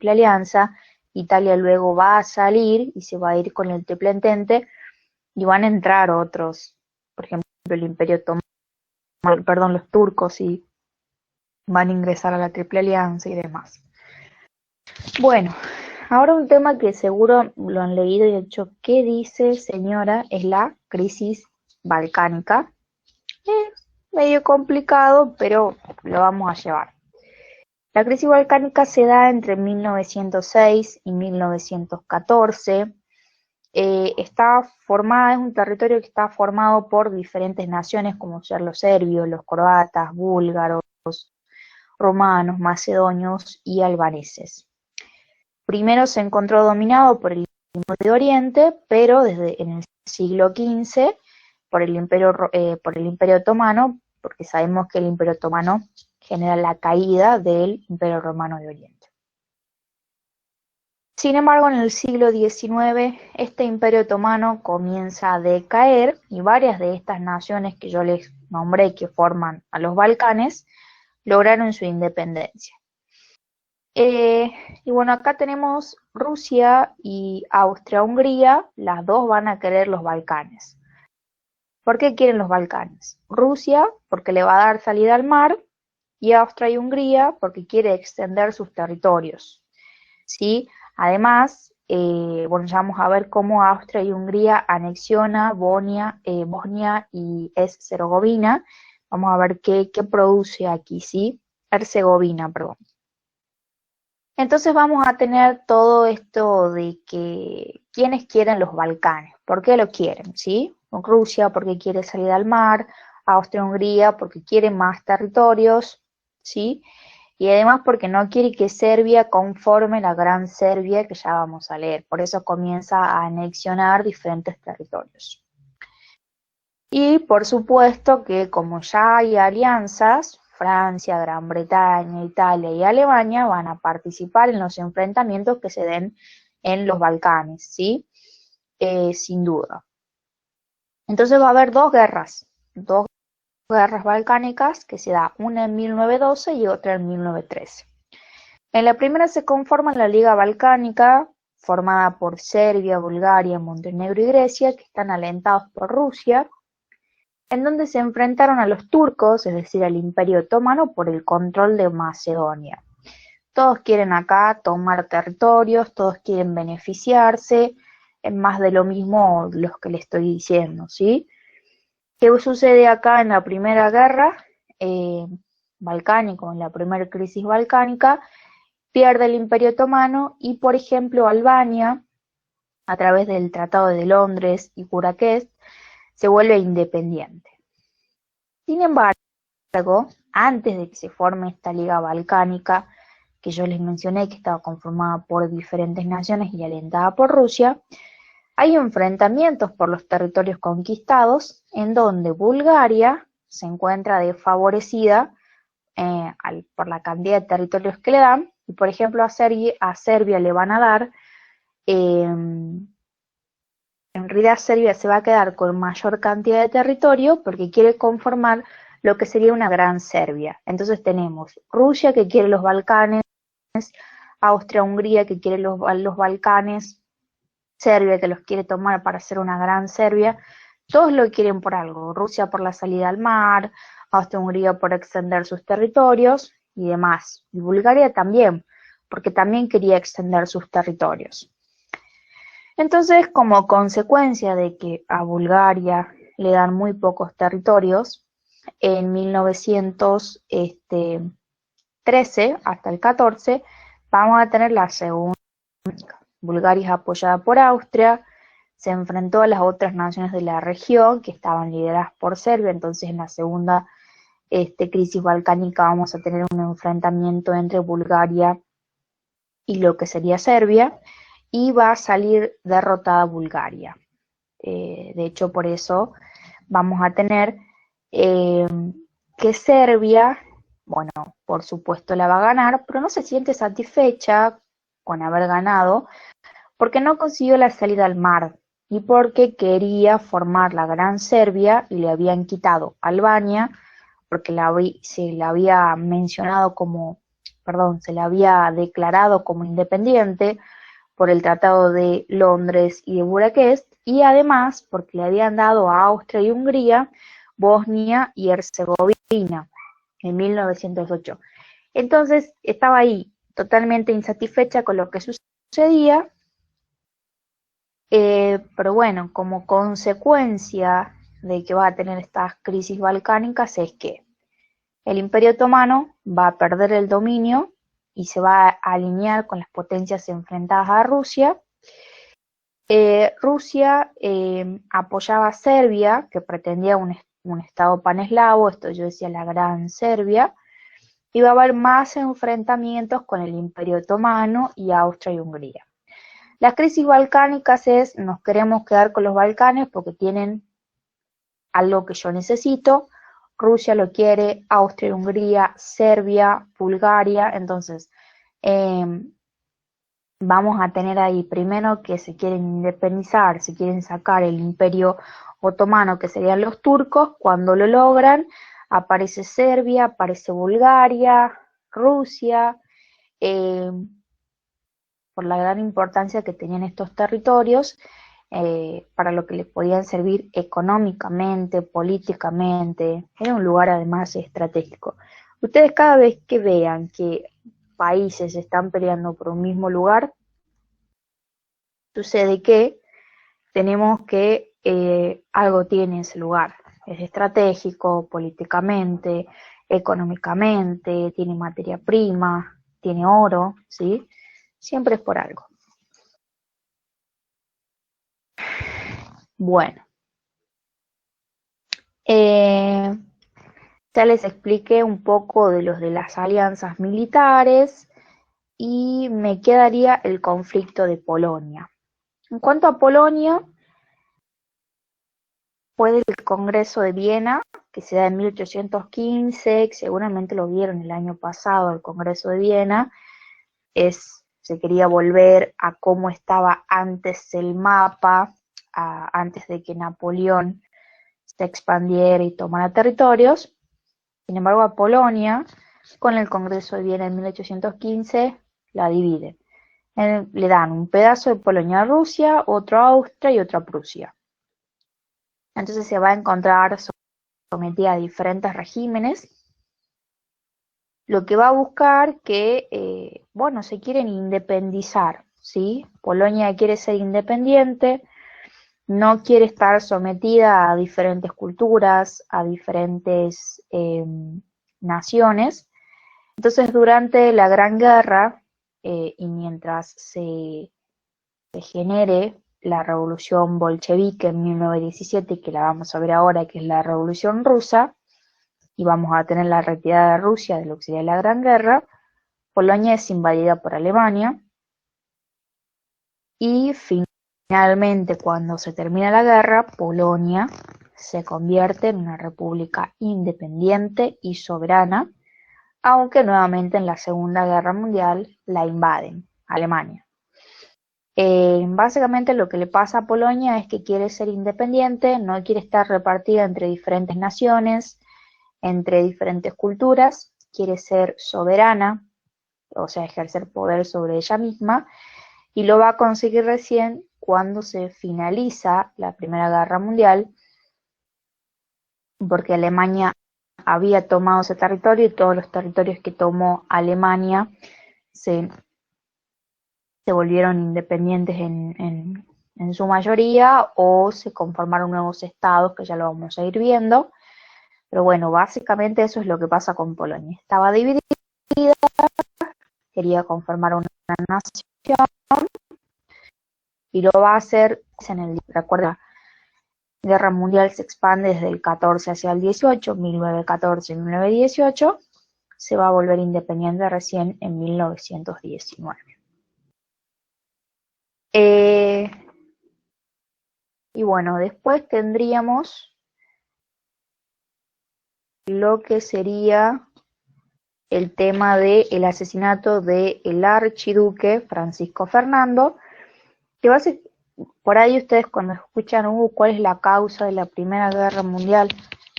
[SPEAKER 1] alianza Italia luego va a salir y se va a ir con el triple entente y van a entrar otros, por ejemplo el Imperio Otomano, perdón, los turcos, y van a ingresar a la triple alianza y demás. Bueno, ahora un tema que seguro lo han leído y hecho, ¿qué dice señora? Es la crisis balcánica. Es medio complicado, pero lo vamos a llevar. La crisis balcánica se da entre 1906 y 1914. está formada, es un territorio que está formado por diferentes naciones, como ser los serbios, los croatas, búlgaros, romanos, macedonios y albaneses. Primero se encontró dominado por el Medio Oriente, pero desde en el siglo XV por el Imperio Otomano, porque sabemos que el Imperio Otomano genera la caída del Imperio Romano de Oriente. Sin embargo, en el siglo XIX, este Imperio Otomano comienza a decaer y varias de estas naciones que yo les nombré que forman a los Balcanes lograron su independencia. Y bueno, acá tenemos Rusia y Austria-Hungría, las dos van a querer los Balcanes. ¿Por qué quieren los Balcanes? Rusia, porque le va a dar salida al mar, y Austria y Hungría, porque quiere extender sus territorios, ¿sí? Además, bueno, ya vamos a ver cómo Austria y Hungría anexiona Bosnia y Herzegovina. Vamos a ver qué produce aquí, ¿sí? Herzegovina, perdón. Entonces vamos a tener todo esto de que quienes quieren los Balcanes, ¿por qué lo quieren? ¿Sí? Rusia porque quiere salir al mar, Austria-Hungría porque quiere más territorios, ¿sí? Y además porque no quiere que Serbia conforme la Gran Serbia que ya vamos a leer, por eso comienza a anexionar diferentes territorios. Y por supuesto que como ya hay alianzas, Francia, Gran Bretaña, Italia y Alemania van a participar en los enfrentamientos que se den en los Balcanes, ¿sí? Sin duda. Entonces va a haber dos guerras balcánicas que se da una en 1912 y otra en 1913. En la primera se conforma la Liga Balcánica, formada por Serbia, Bulgaria, Montenegro y Grecia, que están alentados por Rusia, en donde se enfrentaron a los turcos, es decir, al Imperio Otomano, por el control de Macedonia. Todos quieren acá tomar territorios, todos quieren beneficiarse, es más de lo mismo los que le estoy diciendo, ¿sí? ¿Qué sucede acá en la primera guerra balcánica, en la primera crisis balcánica? Pierde el Imperio Otomano y, por ejemplo, Albania, a través del Tratado de Londres y Bucarest, se vuelve independiente. Sin embargo, antes de que se forme esta Liga Balcánica, que yo les mencioné que estaba conformada por diferentes naciones y alentada por Rusia, hay enfrentamientos por los territorios conquistados, en donde Bulgaria se encuentra desfavorecida por la cantidad de territorios que le dan, y por ejemplo a Serbia le van a dar, en realidad Serbia se va a quedar con mayor cantidad de territorio porque quiere conformar lo que sería una gran Serbia. Entonces tenemos Rusia que quiere los Balcanes, Austria-Hungría que quiere los Balcanes, Serbia que los quiere tomar para hacer una gran Serbia. Todos lo quieren por algo, Rusia por la salida al mar, Austria-Hungría por extender sus territorios y demás. Y Bulgaria también, porque también quería extender sus territorios. Entonces, como consecuencia de que a Bulgaria le dan muy pocos territorios, en 1913 hasta el 14 vamos a tener la segunda. Bulgaria es apoyada por Austria, se enfrentó a las otras naciones de la región que estaban lideradas por Serbia, entonces en la segunda crisis balcánica vamos a tener un enfrentamiento entre Bulgaria y lo que sería Serbia, y va a salir derrotada Bulgaria. De hecho, por eso vamos a tener que Serbia, bueno, por supuesto la va a ganar, pero no se siente satisfecha con haber ganado, porque no consiguió la salida al mar y porque quería formar la Gran Serbia y le habían quitado Albania, porque se la había mencionado como, perdón, se la había declarado como independiente por el Tratado de Londres y de Bucarest, y además porque le habían dado a Austria y Hungría Bosnia y Herzegovina en 1908. Entonces estaba ahí totalmente insatisfecha con lo que sucedía, pero bueno, como consecuencia de que va a tener estas crisis balcánicas es que el Imperio Otomano va a perder el dominio y se va a alinear con las potencias enfrentadas a Rusia, Rusia apoyaba a Serbia, que pretendía un estado paneslavo, esto yo decía la Gran Serbia, y va a haber más enfrentamientos con el Imperio Otomano y Austria y Hungría. Las crisis balcánicas es, nos queremos quedar con los Balcanes porque tienen algo que yo necesito, Rusia lo quiere, Austria y Hungría, Serbia, Bulgaria, entonces vamos a tener ahí primero que se quieren independizar, se quieren sacar el Imperio Otomano, que serían los turcos. Cuando lo logran, aparece Serbia, aparece Bulgaria, Rusia, por la gran importancia que tenían estos territorios, para lo que les podían servir económicamente, políticamente. Era un lugar además estratégico. Ustedes cada vez que vean que países están peleando por un mismo lugar, sucede que tenemos que algo tiene ese lugar. Es estratégico, políticamente, económicamente, tiene materia prima, tiene oro, ¿sí? Siempre es por algo. Bueno, ya les expliqué un poco de los de las alianzas militares y me quedaría el conflicto de Polonia. En cuanto a Polonia, fue del Congreso de Viena, que se da en 1815, que seguramente lo vieron el año pasado, el Congreso de Viena, se quería volver a cómo estaba antes el mapa, antes de que Napoleón se expandiera y tomara territorios. Sin embargo, a Polonia, con el Congreso de Viena en 1815, la dividen. Le dan un pedazo de Polonia a Rusia, otro a Austria y otro a Prusia. Entonces se va a encontrar sometida a diferentes regímenes, lo que va a buscar que, bueno, se quieren independizar, ¿sí? Polonia quiere ser independiente, no quiere estar sometida a diferentes culturas, a diferentes naciones. Entonces, durante la Gran Guerra, y mientras se genere la revolución bolchevique en 1917, que la vamos a ver ahora, que es la revolución rusa, y vamos a tener la retirada de Rusia de lo que sería la Gran Guerra, Polonia es invadida por Alemania, y finalmente, cuando se termina la guerra, Polonia se convierte en una república independiente y soberana, aunque nuevamente en la Segunda Guerra Mundial la invaden Alemania. Básicamente lo que le pasa a Polonia es que quiere ser independiente, no quiere estar repartida entre diferentes naciones, entre diferentes culturas, quiere ser soberana, o sea, ejercer poder sobre ella misma, y lo va a conseguir recién cuando se finaliza la Primera Guerra Mundial, porque Alemania había tomado ese territorio y todos los territorios que tomó Alemania se volvieron independientes en su mayoría, o se conformaron nuevos estados, que ya lo vamos a ir viendo. Pero bueno, básicamente eso es lo que pasa con Polonia. Estaba dividida, quería conformar una nación, y lo va a hacer recuerda, la Guerra Mundial se expande desde el 14 hacia el 18, 1914 y 1918, se va a volver independiente recién en 1919. Y bueno, después tendríamos lo que sería el tema del asesinato del archiduque Francisco Fernando, que va a ser, por ahí ustedes cuando escuchan cuál es la causa de la Primera Guerra Mundial,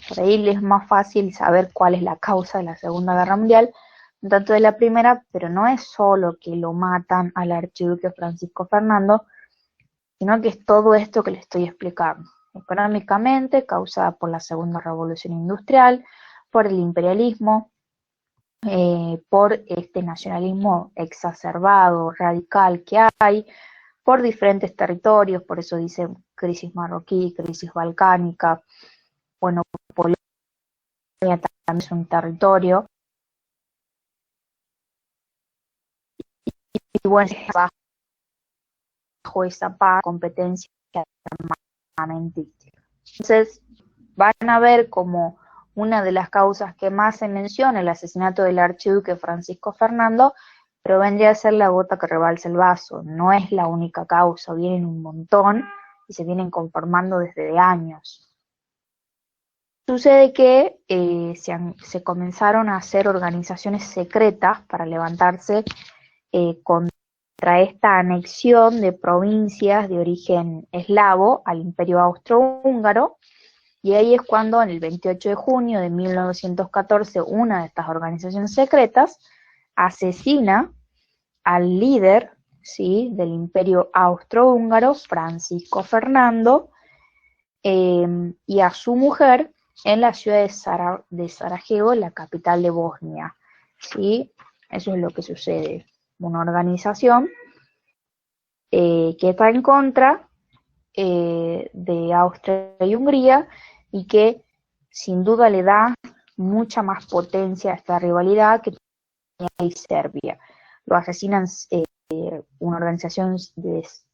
[SPEAKER 1] por ahí les es más fácil saber cuál es la causa de la Segunda Guerra Mundial, no tanto de la primera, pero no es solo que lo matan al archiduque Francisco Fernando, sino que es todo esto que les estoy explicando. Económicamente, causada por la Segunda Revolución Industrial, por el imperialismo, por este nacionalismo exacerbado, radical que hay, por diferentes territorios, por eso dice crisis marroquí, crisis balcánica, bueno, Polonia también es un territorio, y bueno, bajo esa paz, competencia armamentística. Entonces, van a ver como una de las causas que más se menciona el asesinato del archiduque Francisco Fernando, pero vendría a ser la gota que rebalsa el vaso. No es la única causa, vienen un montón y se vienen conformando desde años. Sucede que se comenzaron a hacer organizaciones secretas para levantarse contra esta anexión de provincias de origen eslavo al Imperio Austrohúngaro, y ahí es cuando en el 28 de junio de 1914 una de estas organizaciones secretas asesina al líder, ¿sí?, del Imperio Austrohúngaro, Francisco Fernando, y a su mujer en la ciudad de Sarajevo, la capital de Bosnia, ¿sí? Eso es lo que sucede. Una organización que está en contra de Austria y Hungría y que sin duda le da mucha más potencia a esta rivalidad que tenía Serbia. Lo asesinan una organización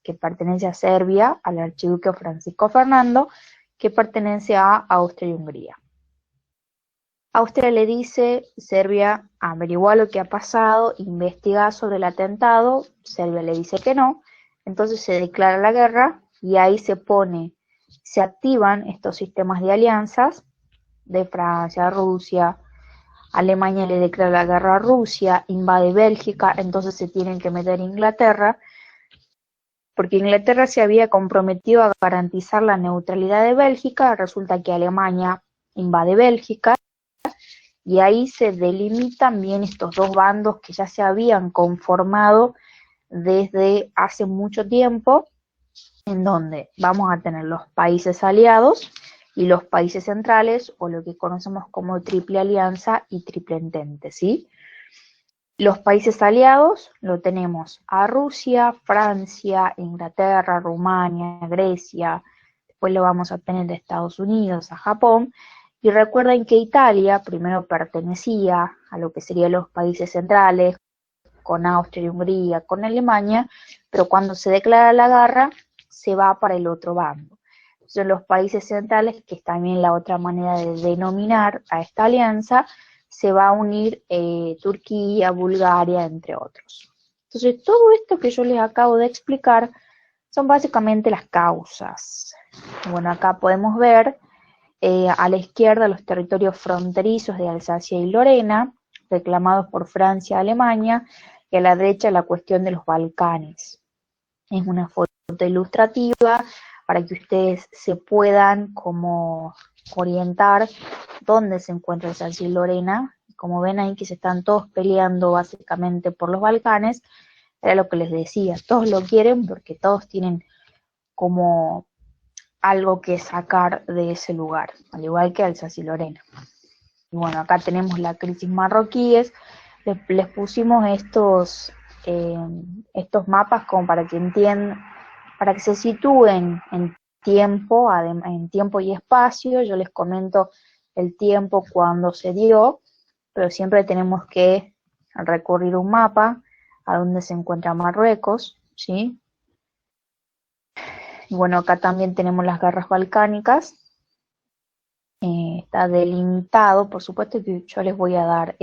[SPEAKER 1] que pertenece a Serbia, al archiduque Francisco Fernando, que pertenece a Austria y Hungría. Austria le dice, Serbia averigua lo que ha pasado, investiga sobre el atentado, Serbia le dice que no, entonces se declara la guerra y ahí se activan estos sistemas de alianzas de Francia, Rusia, Alemania le declara la guerra a Rusia, invade Bélgica, entonces se tienen que meter Inglaterra, porque Inglaterra se había comprometido a garantizar la neutralidad de Bélgica, resulta que Alemania invade Bélgica, y ahí se delimitan bien estos dos bandos que ya se habían conformado desde hace mucho tiempo, en donde vamos a tener los países aliados y los países centrales, o lo que conocemos como triple alianza y triple entente, ¿sí? Los países aliados lo tenemos a Rusia, Francia, Inglaterra, Rumania, Grecia, después lo vamos a tener a Estados Unidos, a Japón, y recuerden que Italia primero pertenecía a lo que serían los países centrales, con Austria y Hungría, con Alemania, pero cuando se declara la guerra, se va para el otro bando. Son los países centrales, que es también la otra manera de denominar a esta alianza, se va a unir Turquía, Bulgaria, entre otros. Entonces, todo esto que yo les acabo de explicar son básicamente las causas. Bueno, acá podemos ver a la izquierda los territorios fronterizos de Alsacia y Lorena, reclamados por Francia y Alemania, y a la derecha la cuestión de los Balcanes. Es una foto ilustrativa para que ustedes se puedan como orientar dónde se encuentra Alsacia y Lorena. Como ven ahí que se están todos peleando básicamente por los Balcanes, era lo que les decía, todos lo quieren porque todos tienen como algo que sacar de ese lugar, al igual que Alsacia y Lorena. Y bueno, acá tenemos la crisis marroquíes, les pusimos estos mapas como para que entiendan, para que se sitúen en tiempo y espacio. Yo les comento el tiempo cuando se dio, pero siempre tenemos que recurrir a un mapa a donde se encuentra Marruecos, ¿sí? Y bueno, acá también tenemos las guerras balcánicas. Está delimitado, por supuesto que yo les voy a dar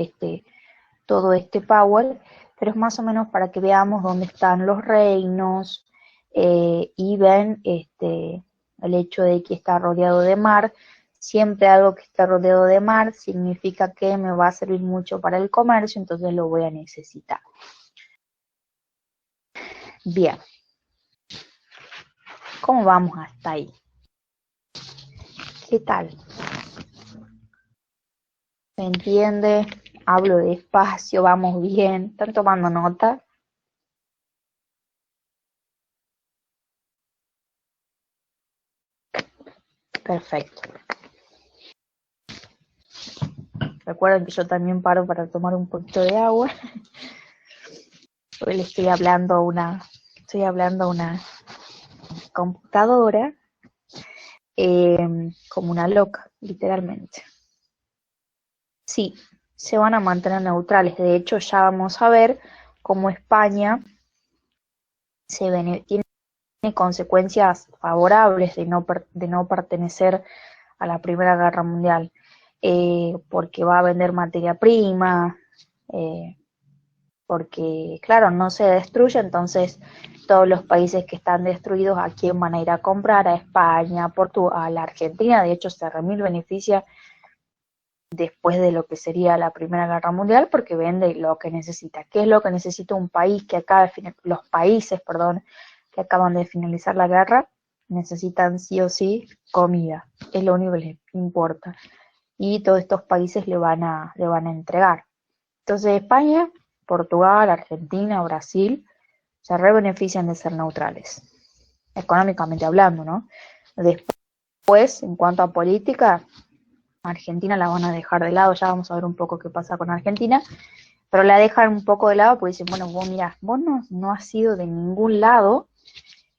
[SPEAKER 1] todo este power, pero es más o menos para que veamos dónde están los reinos, y ven el hecho de que está rodeado de mar. Siempre algo que está rodeado de mar significa que me va a servir mucho para el comercio, entonces lo voy a necesitar. Bien. ¿Cómo vamos hasta ahí? ¿Qué tal? ¿Se entiende? Hablo despacio, vamos bien. ¿Están tomando nota? Perfecto. Recuerden que yo también paro para tomar un poquito de agua. Hoy le estoy hablando a una computadora, como una loca, literalmente. Sí, se van a mantener neutrales. De hecho, ya vamos a ver cómo España tiene consecuencias favorables de no pertenecer a la Primera Guerra Mundial, porque va a vender materia prima, porque, claro, no se destruye, entonces todos los países que están destruidos, ¿a quién van a ir a comprar? A España, a Portugal, a Argentina. De hecho, se remil beneficia después de lo que sería la Primera Guerra Mundial, porque vende lo que necesita. ¿Qué es lo que necesita un país que acaba de los países, perdón, que acaban de finalizar la guerra? Necesitan sí o sí comida, es lo único que les importa. Y todos estos países le van a entregar. Entonces España, Portugal, Argentina, Brasil, se re benefician de ser neutrales, económicamente hablando, ¿no? Después, en cuanto a política, Argentina la van a dejar de lado, ya vamos a ver un poco qué pasa con Argentina, pero la dejan un poco de lado porque dicen, bueno, vos mirá, vos no has ido de ningún lado.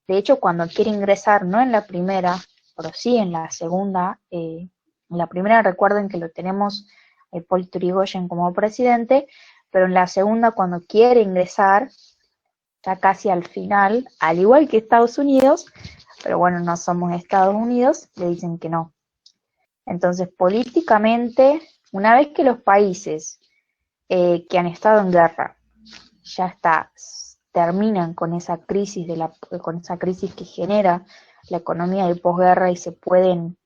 [SPEAKER 1] De hecho, cuando quiere ingresar, no en la primera, pero sí en la segunda, en la primera recuerden que lo tenemos Hipólito Yrigoyen como presidente, pero en la segunda cuando quiere ingresar, ya casi al final, al igual que Estados Unidos, pero bueno, no somos Estados Unidos, le dicen que no. Entonces, políticamente, una vez que los países que han estado en guerra ya terminan con esa crisis con esa crisis que genera la economía de posguerra y se pueden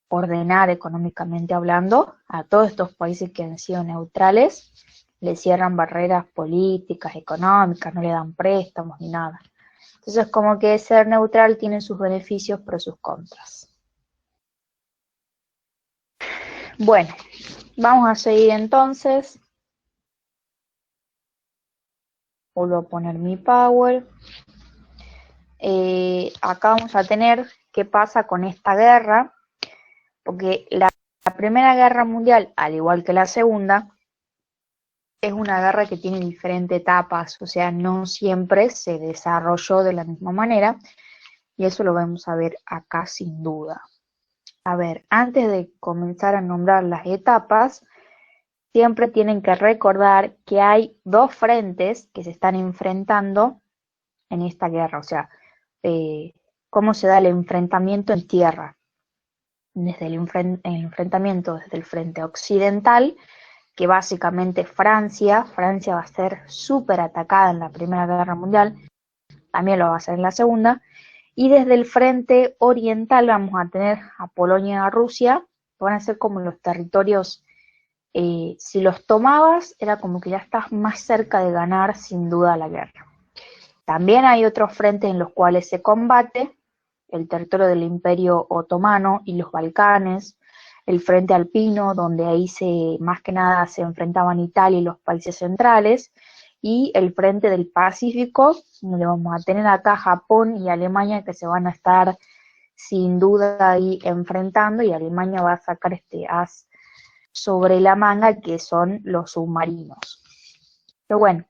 [SPEAKER 1] ordenar económicamente hablando, a todos estos países que han sido neutrales le cierran barreras políticas, económicas, no le dan préstamos ni nada. Entonces, como que ser neutral tiene sus beneficios pero sus contras. Bueno, vamos a seguir entonces. Vuelvo a poner mi Power. Acá vamos a tener qué pasa con esta guerra, porque la Primera Guerra Mundial, al igual que la Segunda, es una guerra que tiene diferentes etapas, o sea, no siempre se desarrolló de la misma manera, y eso lo vamos a ver acá sin duda. A ver, antes de comenzar a nombrar las etapas, siempre tienen que recordar que hay dos frentes que se están enfrentando en esta guerra, o sea, cómo se da el enfrentamiento en tierra. Desde el enfrentamiento desde el frente occidental, que básicamente Francia va a ser súper atacada en la Primera Guerra Mundial, también lo va a hacer en la Segunda, y desde el frente oriental vamos a tener a Polonia y a Rusia, que van a ser como los territorios, si los tomabas, era como que ya estás más cerca de ganar sin duda la guerra. También hay otros frentes en los cuales se combate, el territorio del Imperio Otomano y los Balcanes, el frente alpino, donde ahí más que nada se enfrentaban Italia y los países centrales, y el frente del Pacífico, donde vamos a tener acá Japón y Alemania que se van a estar sin duda ahí enfrentando, y Alemania va a sacar este as sobre la manga que son los submarinos. Pero bueno,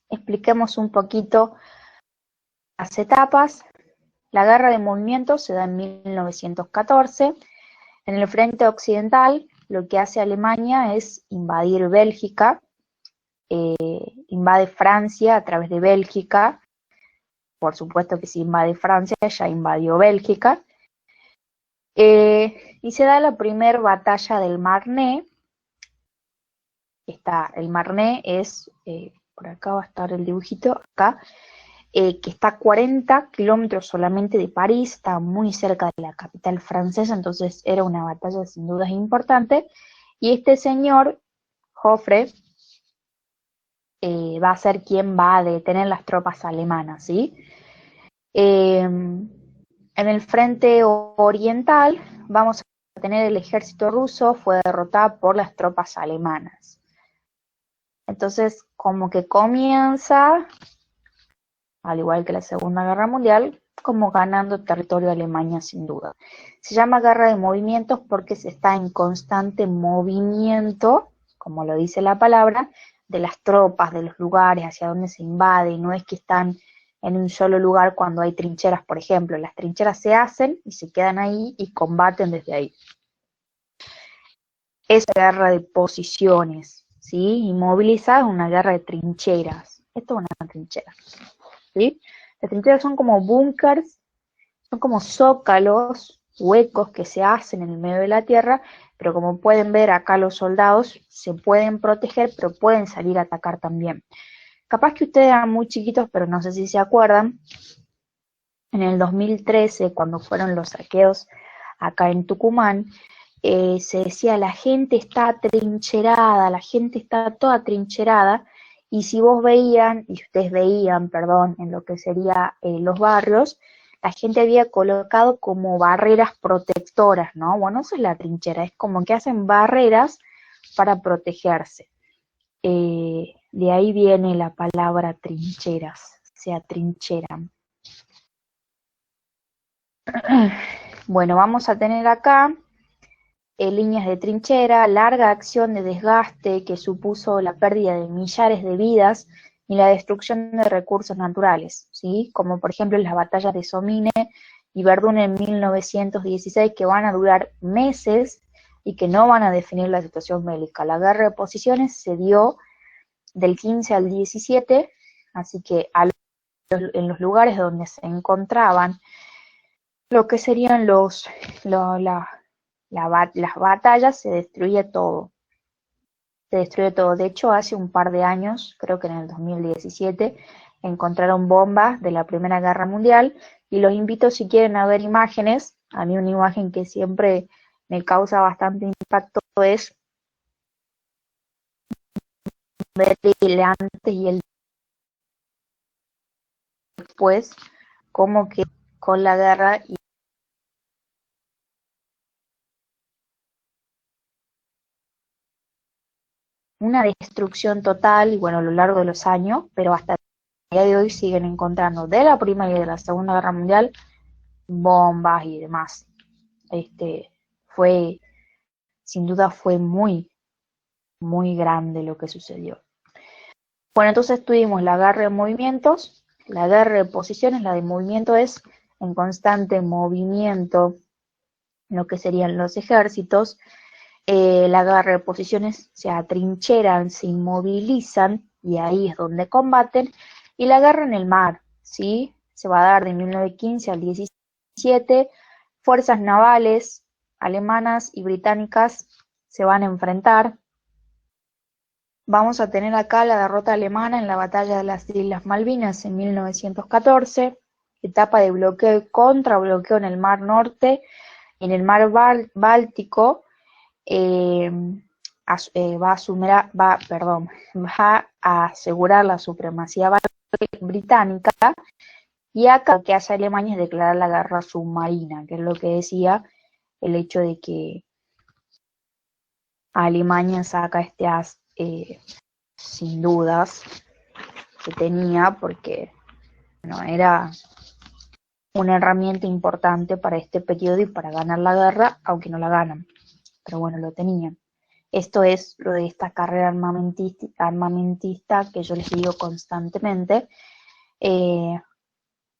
[SPEAKER 1] expliquemos un poquito las etapas. La guerra de movimientos se da en 1914. En el frente occidental, lo que hace Alemania es invadir Bélgica, invade Francia a través de Bélgica. Por supuesto que si invade Francia, ya invadió Bélgica. Y se da la primera batalla del Marne. El Marne es, por acá va a estar el dibujito, acá, que está a 40 kilómetros solamente de París, está muy cerca de la capital francesa, entonces era una batalla sin duda importante, y este señor, Joffre, va a ser quien va a detener las tropas alemanas, ¿sí? En el frente oriental vamos a tener el ejército ruso, fue derrotado por las tropas alemanas. Entonces, como que comienza, al igual que la Segunda Guerra Mundial, como ganando territorio de Alemania sin duda. Se llama guerra de movimientos porque se está en constante movimiento, como lo dice la palabra, de las tropas, de los lugares hacia donde se invade, y no es que están en un solo lugar cuando hay trincheras, por ejemplo. Las trincheras se hacen y se quedan ahí y combaten desde ahí. Es una guerra de posiciones, ¿sí? Inmovilizada es una guerra de trincheras. Esto es una trinchera, ¿sí? Las trincheras son como búnkers, son como zócalos, huecos que se hacen en el medio de la tierra, pero como pueden ver acá los soldados se pueden proteger, pero pueden salir a atacar también. Capaz que ustedes eran muy chiquitos, pero no sé si se acuerdan, en el 2013, cuando fueron los saqueos acá en Tucumán, se decía la gente está atrincherada, la gente está toda atrincherada, y si vos veían, y ustedes veían, perdón, en lo que sería los barrios, la gente había colocado como barreras protectoras, ¿no? Bueno, eso es la trinchera, es como que hacen barreras para protegerse. De ahí viene la palabra trincheras, se atrincheran. Bueno, vamos a tener acá líneas de trinchera, larga acción de desgaste que supuso la pérdida de millares de vidas y la destrucción de recursos naturales, ¿sí? Como por ejemplo las batallas de Somine y Verdún en 1916, que van a durar meses y que no van a definir la situación bélica. La guerra de posiciones se dio del 15 al 17, así que en los lugares donde se encontraban lo que serían las batallas, se destruye todo. Se destruye todo. De hecho, hace un par de años, creo que en el 2017, encontraron bombas de la Primera Guerra Mundial, y los invito, si quieren, a ver imágenes. A mí una imagen que siempre me causa bastante impacto es ver el antes y el después, cómo que con la guerra y una destrucción total, y bueno, a lo largo de los años, pero hasta el día de hoy siguen encontrando de la Primera y de la Segunda Guerra Mundial bombas y demás. Fue, sin duda fue muy, muy grande lo que sucedió. Bueno, entonces tuvimos la guerra de movimientos, la guerra de posiciones. La de movimiento es en constante movimiento lo que serían los ejércitos. La guerra de posiciones se atrincheran, se inmovilizan, y ahí es donde combaten. Y la guerra en el mar, ¿sí? Se va a dar de 1915 al 17. Fuerzas navales alemanas y británicas se van a enfrentar. Vamos a tener acá la derrota alemana en la batalla de las Islas Malvinas en 1914, etapa de bloqueo y contrabloqueo en el Mar Norte. En el Mar Báltico va a asegurar la supremacía británica, y acá lo que hace Alemania es declarar la guerra submarina, que es lo que decía el hecho de que Alemania saca este as sin dudas que tenía, porque bueno, era una herramienta importante para este periodo y para ganar la guerra, aunque no la ganan, pero bueno, lo tenían. Esto es lo de esta carrera armamentista que yo les digo constantemente.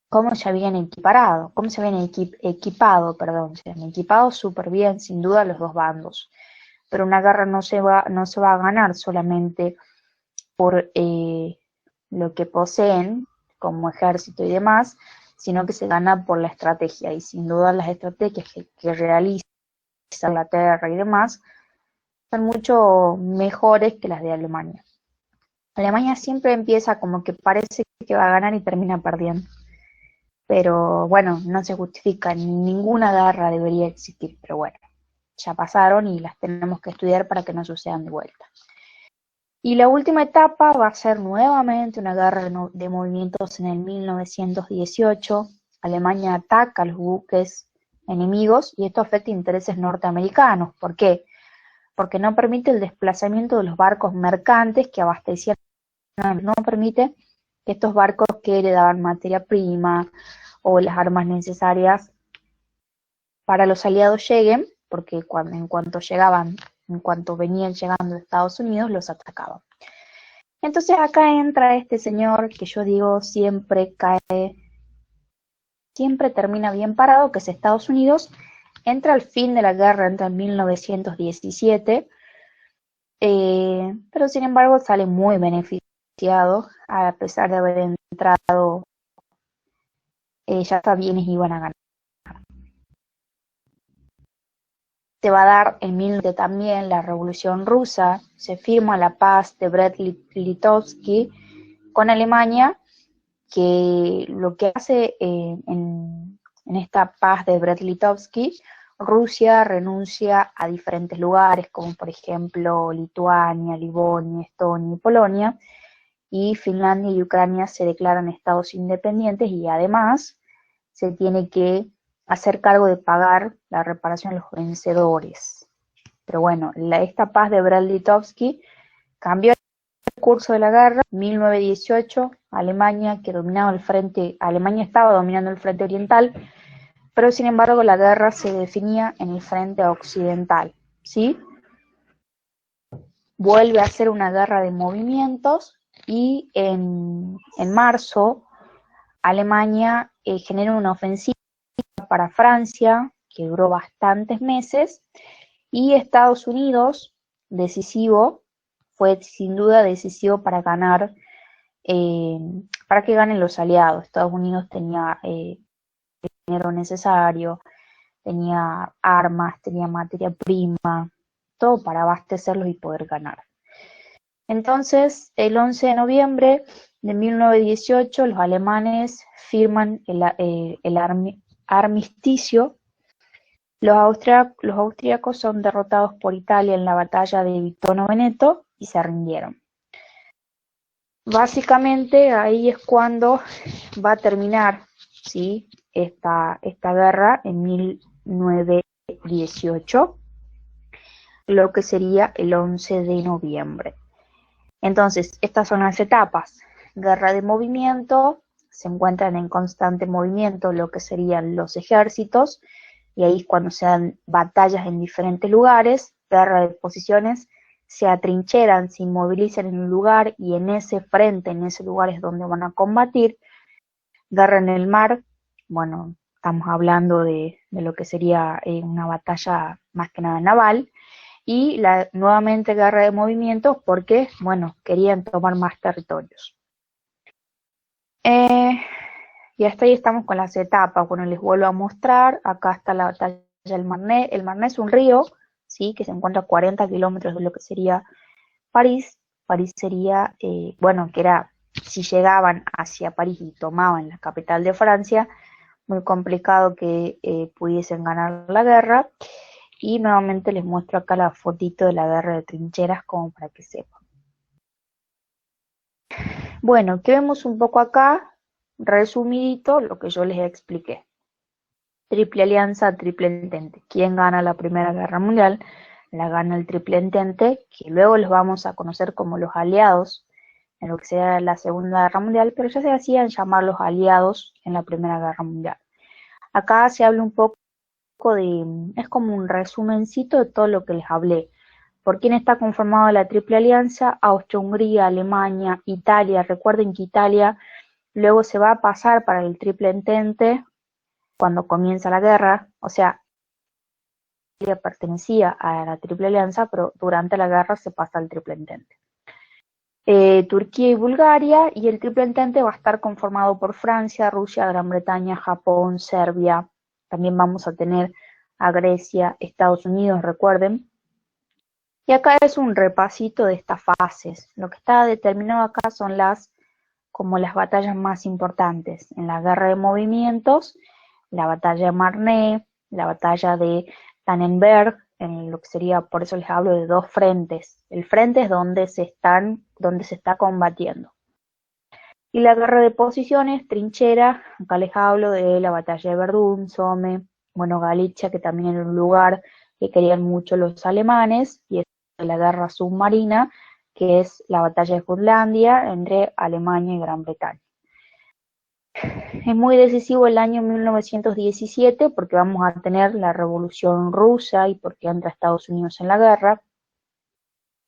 [SPEAKER 1] Cómo se habían equipado, se habían equipado súper bien, sin duda, los dos bandos. Pero una guerra no se va a ganar solamente por lo que poseen como ejército y demás, sino que se gana por la estrategia, y sin duda las estrategias que realiza Inglaterra y demás son mucho mejores que las de Alemania. Alemania siempre empieza como que parece que va a ganar y termina perdiendo. Pero bueno, no se justifica, ninguna guerra debería existir, pero bueno, ya pasaron y las tenemos que estudiar para que no sucedan de vuelta. Y la última etapa va a ser nuevamente una guerra de movimientos en el 1918. Alemania ataca a los buques enemigos y esto afecta intereses norteamericanos. ¿Por qué? Porque no permite el desplazamiento de los barcos mercantes que abastecían, no permite que estos barcos que heredaban materia prima o las armas necesarias para los aliados lleguen, porque en cuanto venían llegando de Estados Unidos, los atacaban. Entonces acá entra este señor que yo digo siempre termina bien parado, que es Estados Unidos. Entra al fin de la guerra, entra en 1917, pero sin embargo sale muy beneficiado, a pesar de haber entrado ya sabían que iban a ganar. Se va a dar en 1900 también la Revolución Rusa, se firma la paz de Brest-Litovsk con Alemania, que lo que hace en esta paz de Brest-Litovsk, Rusia renuncia a diferentes lugares, como por ejemplo Lituania, Livonia, Estonia y Polonia, y Finlandia y Ucrania se declaran estados independientes y además se tiene que hacer cargo de pagar la reparación a los vencedores. Pero bueno, esta paz de Brest-Litovsk cambió el curso de la guerra. En 1918, Alemania estaba dominando el frente oriental, pero sin embargo la guerra se definía en el frente occidental, ¿sí? Vuelve a ser una guerra de movimientos y en marzo Alemania genera una ofensiva para Francia, que duró bastantes meses, y Estados Unidos, fue sin duda decisivo para ganar, para que ganen los aliados. Estados Unidos tenía dinero necesario, tenía armas, tenía materia prima, todo para abastecerlos y poder ganar. Entonces, el 11 de noviembre de 1918, los alemanes firman el armisticio. Los austríacos son derrotados por Italia en la batalla de Vittorio Veneto y se rindieron. Básicamente ahí es cuando va a terminar, ¿sí?, esta guerra en 1918, lo que sería el 11 de noviembre. Entonces, estas son las etapas. Guerra de movimiento, se encuentran en constante movimiento lo que serían los ejércitos, y ahí es cuando se dan batallas en diferentes lugares. Guerra de posiciones, se atrincheran, se inmovilizan en un lugar y en ese frente, en ese lugar es donde van a combatir. Guerra en el mar, bueno, estamos hablando de lo que sería una batalla más que nada naval. Y nuevamente guerra de movimientos porque, bueno, querían tomar más territorios. Y hasta ahí estamos con las etapas. Bueno, les vuelvo a mostrar, acá está la batalla del Marne. El Marne es un río, ¿sí?, que se encuentra a 40 kilómetros de lo que sería París. París sería, bueno, que era, si llegaban hacia París y tomaban la capital de Francia, muy complicado que pudiesen ganar la guerra. Y nuevamente les muestro acá la fotito de la guerra de trincheras como para que sepan. Bueno, que vemos un poco acá, resumidito, lo que yo les expliqué. Triple alianza, triple entente. ¿Quién gana la Primera Guerra Mundial? La gana el Triple Entente, que luego los vamos a conocer como los aliados en lo que sea la Segunda Guerra Mundial, pero ya se hacían llamar los aliados en la Primera Guerra Mundial. Acá se habla un poco es como un resumencito de todo lo que les hablé. ¿Por quién está conformada la Triple Alianza? Austria-Hungría, Alemania, Italia. Recuerden que Italia luego se va a pasar para el Triple Entente cuando comienza la guerra. O sea, Italia pertenecía a la Triple Alianza, pero durante la guerra se pasa al Triple Entente. Turquía y Bulgaria, y el Triple Entente va a estar conformado por Francia, Rusia, Gran Bretaña, Japón, Serbia. También vamos a tener a Grecia, Estados Unidos, recuerden. Y acá es un repasito de estas fases. Lo que está determinado acá son como las batallas más importantes. En la guerra de movimientos, la batalla de Marne, la batalla de Tannenberg, en lo que sería, por eso les hablo de dos frentes. El frente es donde se está combatiendo. Y la guerra de posiciones, trinchera, acá les hablo de la batalla de Verdún, Somme, bueno, Galicia, que también era un lugar que querían mucho los alemanes, y es la guerra submarina, que es la batalla de Jutlandia entre Alemania y Gran Bretaña. Es muy decisivo el año 1917 porque vamos a tener la Revolución Rusa y porque entra Estados Unidos en la guerra.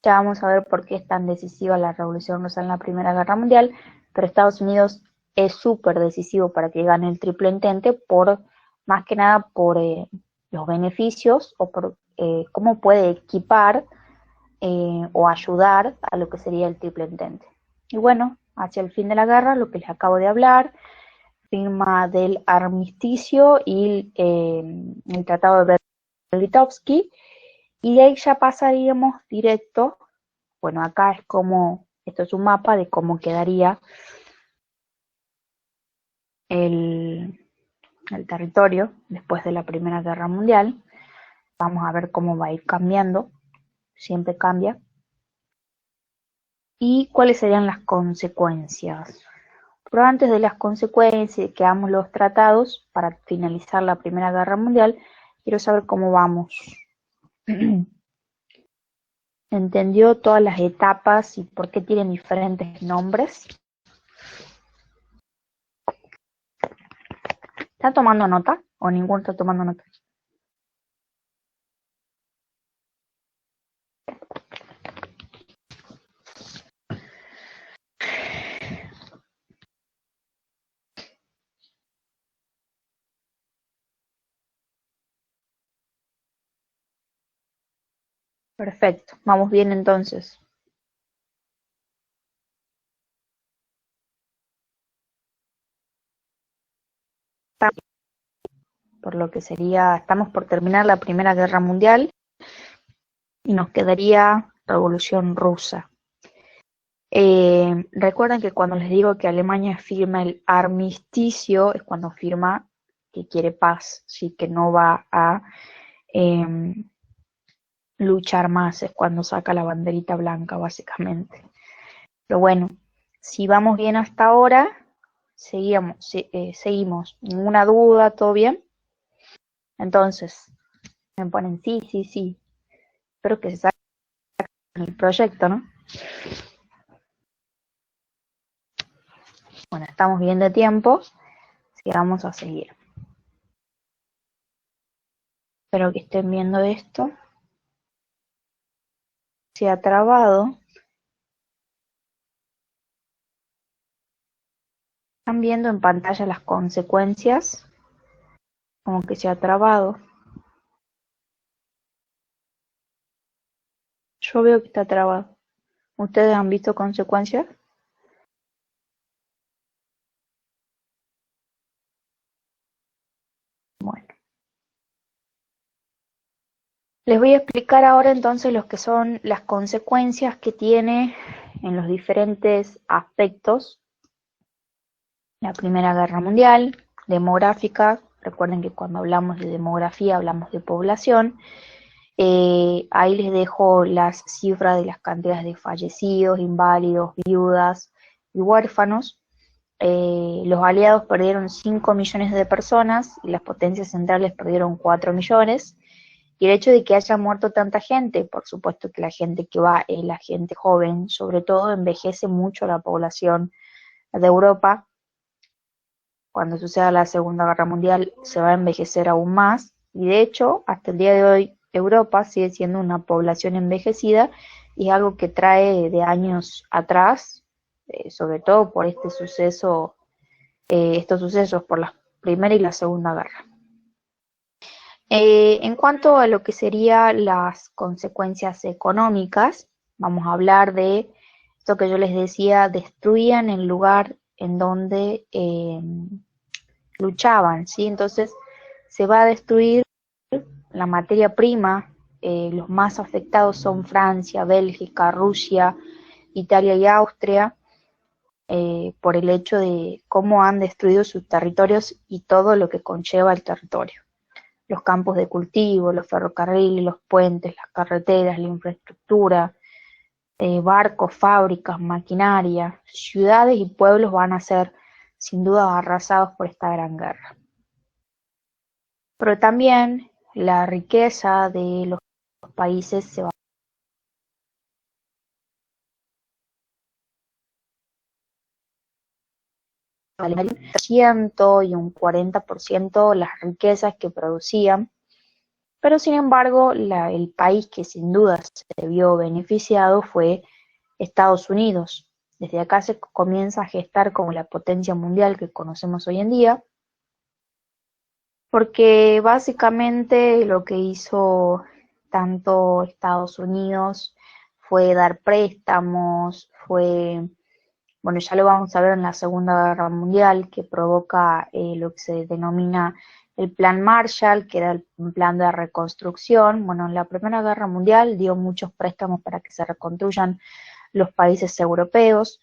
[SPEAKER 1] Ya vamos a ver por qué es tan decisiva la Revolución Rusa en la Primera Guerra Mundial, pero Estados Unidos es súper decisivo para que gane el Triple Entente, más que nada por los beneficios o por cómo puede equipar o ayudar a lo que sería el Triple Entente. Y bueno, hacia el fin de la guerra, lo que les acabo de hablar, firma del armisticio y el Tratado de Brest-Litovsk, y de ahí ya pasaríamos directo, bueno, acá es como, esto es un mapa de cómo quedaría el territorio después de la Primera Guerra Mundial. Vamos a ver cómo va a ir cambiando, siempre cambia. ¿Y cuáles serían las consecuencias? Pero antes de las consecuencias que hagamos los tratados para finalizar la Primera Guerra Mundial, quiero saber cómo vamos. ¿Entendió todas las etapas y por qué tienen diferentes nombres? ¿Está tomando nota o ninguno está tomando nota? Perfecto, vamos bien entonces. Por lo que sería, estamos por terminar la Primera Guerra Mundial y nos quedaría Revolución Rusa. Recuerden que cuando les digo que Alemania firma el armisticio, es cuando firma que quiere paz, ¿sí? Que no va a luchar más, es cuando saca la banderita blanca, básicamente. Pero bueno, si vamos bien hasta ahora, seguimos. Ninguna duda, ¿todo bien? Entonces, me ponen sí, sí, sí. Espero que se saque el proyecto, ¿no? Bueno, estamos bien de tiempo, así que vamos a seguir. Espero que estén viendo esto. Se ha trabado. Están viendo en pantalla las consecuencias, como que se ha trabado. Yo veo que está trabado. ¿Ustedes han visto consecuencias? Bueno. Les voy a explicar ahora entonces lo que son las consecuencias que tiene en los diferentes aspectos la Primera Guerra Mundial, demográfica. Recuerden que cuando hablamos de demografía hablamos de población. Ahí les dejo las cifras de las cantidades de fallecidos, inválidos, viudas y huérfanos. Los aliados perdieron 5 millones de personas y las potencias centrales perdieron 4 millones. Y el hecho de que haya muerto tanta gente, por supuesto que la gente que va es la gente joven, sobre todo envejece mucho la población de Europa. Cuando suceda la Segunda Guerra Mundial se va a envejecer aún más, y de hecho, hasta el día de hoy, Europa sigue siendo una población envejecida, y es algo que trae de años atrás, sobre todo por estos sucesos por la Primera y la Segunda Guerra. En cuanto a lo que serían las consecuencias económicas, vamos a hablar de esto que yo les decía, destruían el lugar en donde luchaban, ¿sí? Entonces se va a destruir la materia prima. Los más afectados son Francia, Bélgica, Rusia, Italia y Austria, por el hecho de cómo han destruido sus territorios y todo lo que conlleva el territorio. Los campos de cultivo, los ferrocarriles, los puentes, las carreteras, la infraestructura, barcos, fábricas, maquinaria, ciudades y pueblos van a ser sin duda arrasados por esta gran guerra. Pero también la riqueza de los países se va a valer un 100% y un 40% las riquezas que producían. Pero sin embargo, el país que sin duda se vio beneficiado fue Estados Unidos. Desde acá se comienza a gestar como la potencia mundial que conocemos hoy en día, porque básicamente lo que hizo tanto Estados Unidos fue dar préstamos, fue Bueno, ya lo vamos a ver en la Segunda Guerra Mundial, que provoca lo que se denomina el Plan Marshall, que era un plan de reconstrucción. Bueno, en la Primera Guerra Mundial dio muchos préstamos para que se reconstruyan los países europeos,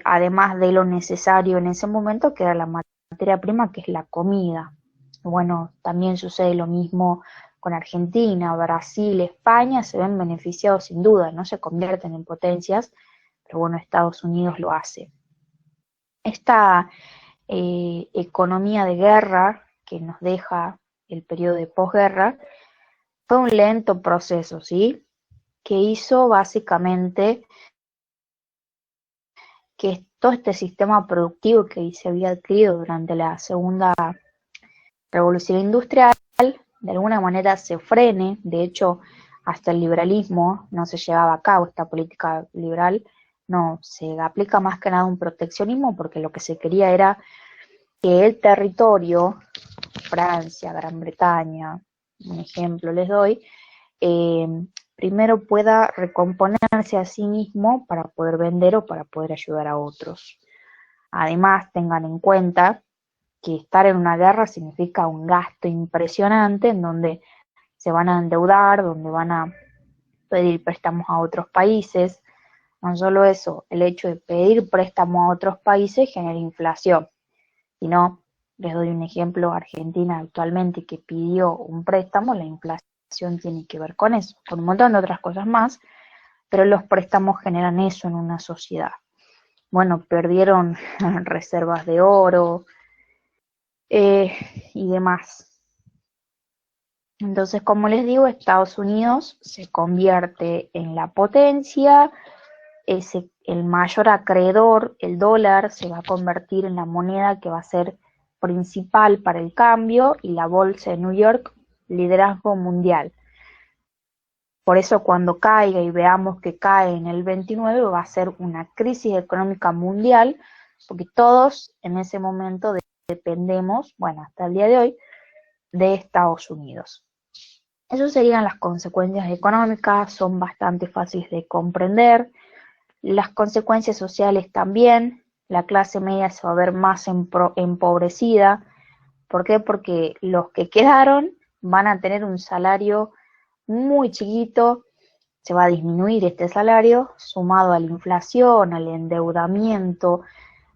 [SPEAKER 1] además de lo necesario en ese momento, que era la materia prima, que es la comida. Bueno, también sucede lo mismo con Argentina, Brasil, España, se ven beneficiados sin duda, no se convierten en potencias, pero bueno, Estados Unidos lo hace. Esta economía de guerra que nos deja el periodo de posguerra fue un lento proceso, ¿sí? Que hizo básicamente que todo este sistema productivo que se había adquirido durante la Segunda Revolución Industrial de alguna manera se frene. De hecho, hasta el liberalismo no se llevaba a cabo, esta política liberal no, se aplica más que nada un proteccionismo, porque lo que se quería era que el territorio, Francia, Gran Bretaña, un ejemplo les doy, primero pueda recomponerse a sí mismo para poder vender o para poder ayudar a otros. Además, tengan en cuenta que estar en una guerra significa un gasto impresionante en donde se van a endeudar, donde van a pedir préstamos a otros países. No solo eso, el hecho de pedir préstamos a otros países genera inflación. Si no, les doy un ejemplo, Argentina actualmente que pidió un préstamo, la inflación tiene que ver con eso, con un montón de otras cosas más, pero los préstamos generan eso en una sociedad. Bueno, perdieron reservas de oro y demás. Entonces, como les digo, Estados Unidos se convierte en la potencia, el mayor acreedor, el dólar, se va a convertir en la moneda que va a ser principal para el cambio, y la bolsa de New York, liderazgo mundial. Por eso cuando caiga y veamos que cae en el 29 va a ser una crisis económica mundial, porque todos en ese momento dependemos, bueno, hasta el día de hoy, de Estados Unidos. Esas serían las consecuencias económicas, son bastante fáciles de comprender. Las consecuencias sociales también, la clase media se va a ver más empobrecida. ¿Por qué? Porque los que quedaron van a tener un salario muy chiquito, se va a disminuir este salario, sumado a la inflación, al endeudamiento.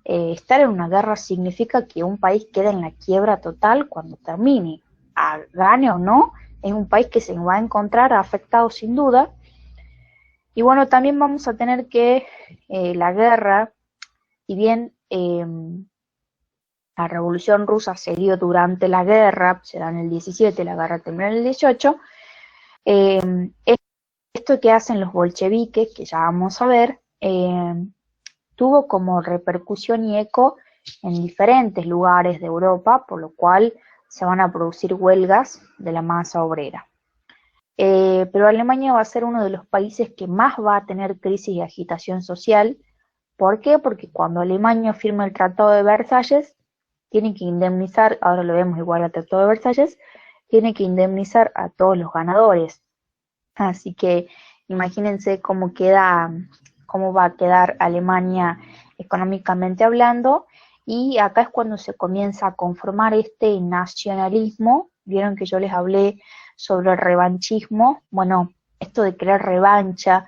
[SPEAKER 1] Estar en una guerra significa que un país queda en la quiebra total cuando termine. Gane o no, es un país que se va a encontrar afectado sin duda. Y bueno, también vamos a tener que la guerra, si bien la Revolución Rusa se dio durante la guerra, se da en el 17, la guerra terminó en el 18, esto que hacen los bolcheviques, que ya vamos a ver, tuvo como repercusión y eco en diferentes lugares de Europa, por lo cual se van a producir huelgas de la masa obrera. Pero Alemania va a ser uno de los países que más va a tener crisis y agitación social. ¿Por qué? Porque cuando Alemania firma el Tratado de Versalles, tiene que indemnizar, ahora lo vemos igual al Tratado de Versalles, tiene que indemnizar a todos los ganadores. Así que imagínense cómo va a quedar Alemania económicamente hablando, y acá es cuando se comienza a conformar este nacionalismo. Vieron que yo les hablé sobre el revanchismo. Bueno, esto de querer revancha,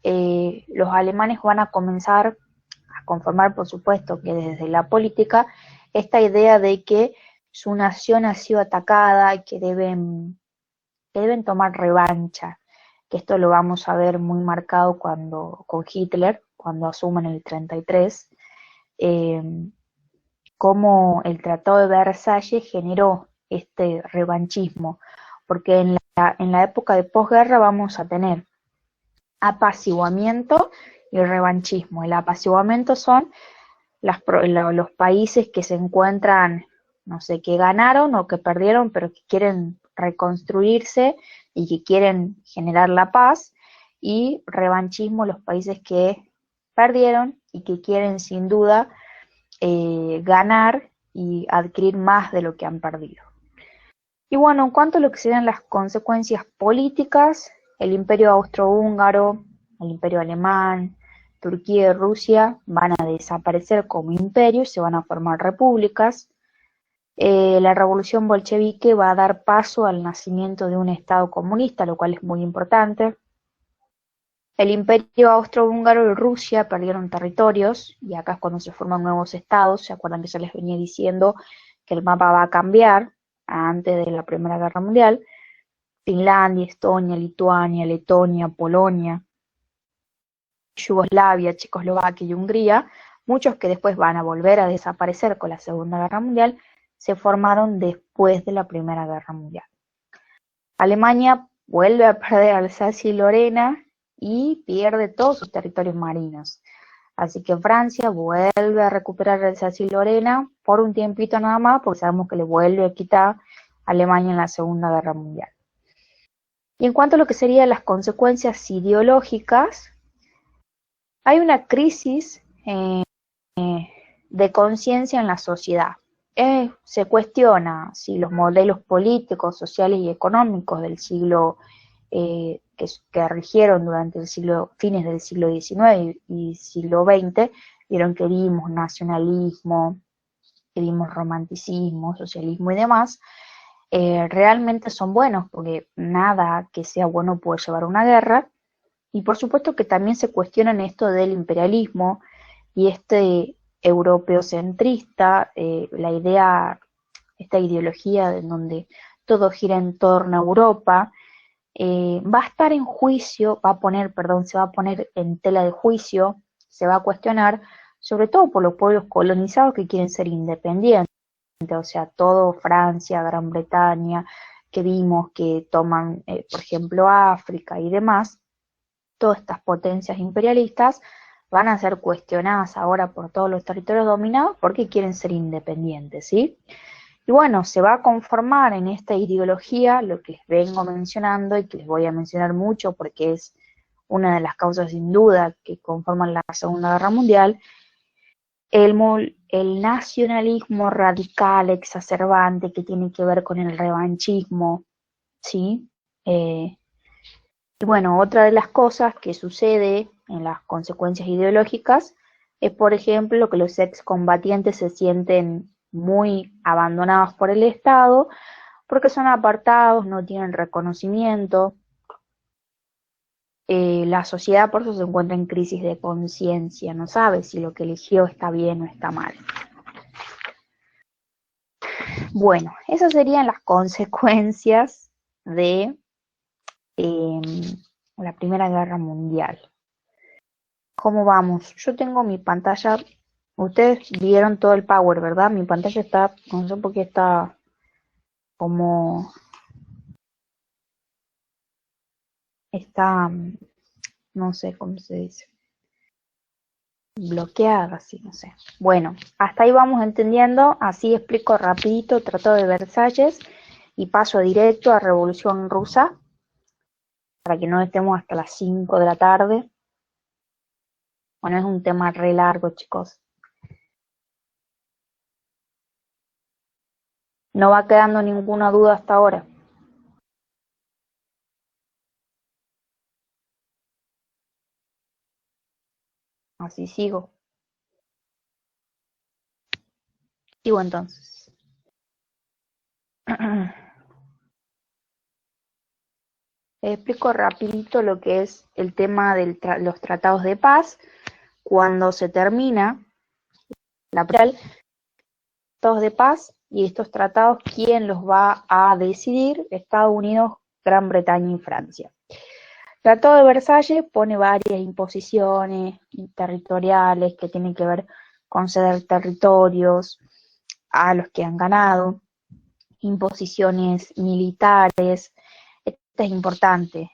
[SPEAKER 1] los alemanes van a comenzar a conformar, por supuesto, que desde la política, esta idea de que su nación ha sido atacada y que deben tomar revancha, que esto lo vamos a ver muy marcado con Hitler, cuando asumen el 33, cómo el Tratado de Versalles generó este revanchismo, porque en la época de posguerra vamos a tener apaciguamiento y revanchismo. El apaciguamiento son los países que se encuentran, no sé, que ganaron o que perdieron, pero que quieren reconstruirse y que quieren generar la paz, y revanchismo, los países que perdieron y que quieren sin duda ganar y adquirir más de lo que han perdido. Y bueno, en cuanto a lo que serían las consecuencias políticas, el imperio austrohúngaro, el imperio alemán, Turquía y Rusia van a desaparecer como imperio y se van a formar repúblicas. La revolución bolchevique va a dar paso al nacimiento de un Estado comunista, lo cual es muy importante. El imperio austrohúngaro y Rusia perdieron territorios, y acá es cuando se forman nuevos estados. ¿Se acuerdan que se les venía diciendo que el mapa va a cambiar antes de la Primera Guerra Mundial? Finlandia, Estonia, Lituania, Letonia, Polonia, Yugoslavia, Checoslovaquia y Hungría, muchos que después van a volver a desaparecer con la Segunda Guerra Mundial, se formaron después de la Primera Guerra Mundial. Alemania vuelve a perder Alsacia y Lorena y pierde todos sus territorios marinos. Así que Francia vuelve a recuperar Alsacia y Lorena por un tiempito nada más, porque sabemos que le vuelve a quitar a Alemania en la Segunda Guerra Mundial. Y en cuanto a lo que serían las consecuencias ideológicas, hay una crisis de conciencia en la sociedad. Se cuestiona si los modelos políticos, sociales y económicos del siglo que rigieron durante el fines del siglo XIX y siglo XX, vieron que vimos nacionalismo, que vimos romanticismo, socialismo y demás, realmente son buenos, porque nada que sea bueno puede llevar a una guerra. Y por supuesto que también se cuestionan esto del imperialismo y este europeocentrista, esta ideología en donde todo gira en torno a Europa, va a estar en juicio, se va a poner en tela de juicio, se va a cuestionar, sobre todo por los pueblos colonizados que quieren ser independientes, o sea, todo Francia, Gran Bretaña, que vimos que toman, por ejemplo, África y demás. Todas estas potencias imperialistas van a ser cuestionadas ahora por todos los territorios dominados porque quieren ser independientes, ¿sí? Y bueno, se va a conformar en esta ideología lo que les vengo mencionando y que les voy a mencionar mucho porque es una de las causas sin duda que conforman la Segunda Guerra Mundial, el nacionalismo radical, exacerbante, que tiene que ver con el revanchismo, ¿sí? Y bueno, otra de las cosas que sucede en las consecuencias ideológicas es, por ejemplo, que los excombatientes se sienten muy abandonados por el Estado porque son apartados, no tienen reconocimiento. La sociedad por eso se encuentra en crisis de conciencia, no sabe si lo que eligió está bien o está mal. Bueno, esas serían las consecuencias de la Primera Guerra Mundial. ¿Cómo vamos? Yo tengo mi pantalla, ustedes vieron todo el power, ¿verdad? Mi pantalla está, no sé por qué está como, está, no sé cómo se dice, bloqueada, así, no sé. Bueno, hasta ahí vamos entendiendo, así explico rapidito Tratado de Versalles y paso directo a Revolución Rusa, para que no estemos hasta las 5 de la tarde. Bueno, es un tema re largo, chicos. No va quedando ninguna duda hasta ahora. Así sigo. Sigo entonces. Explico rapidito lo que es el tema de los tratados de paz. Cuando se termina la tratados de paz y estos tratados, ¿quién los va a decidir? Estados Unidos, Gran Bretaña y Francia. El Tratado de Versalles pone varias imposiciones territoriales que tienen que ver con ceder territorios a los que han ganado, imposiciones militares. Esta es importante.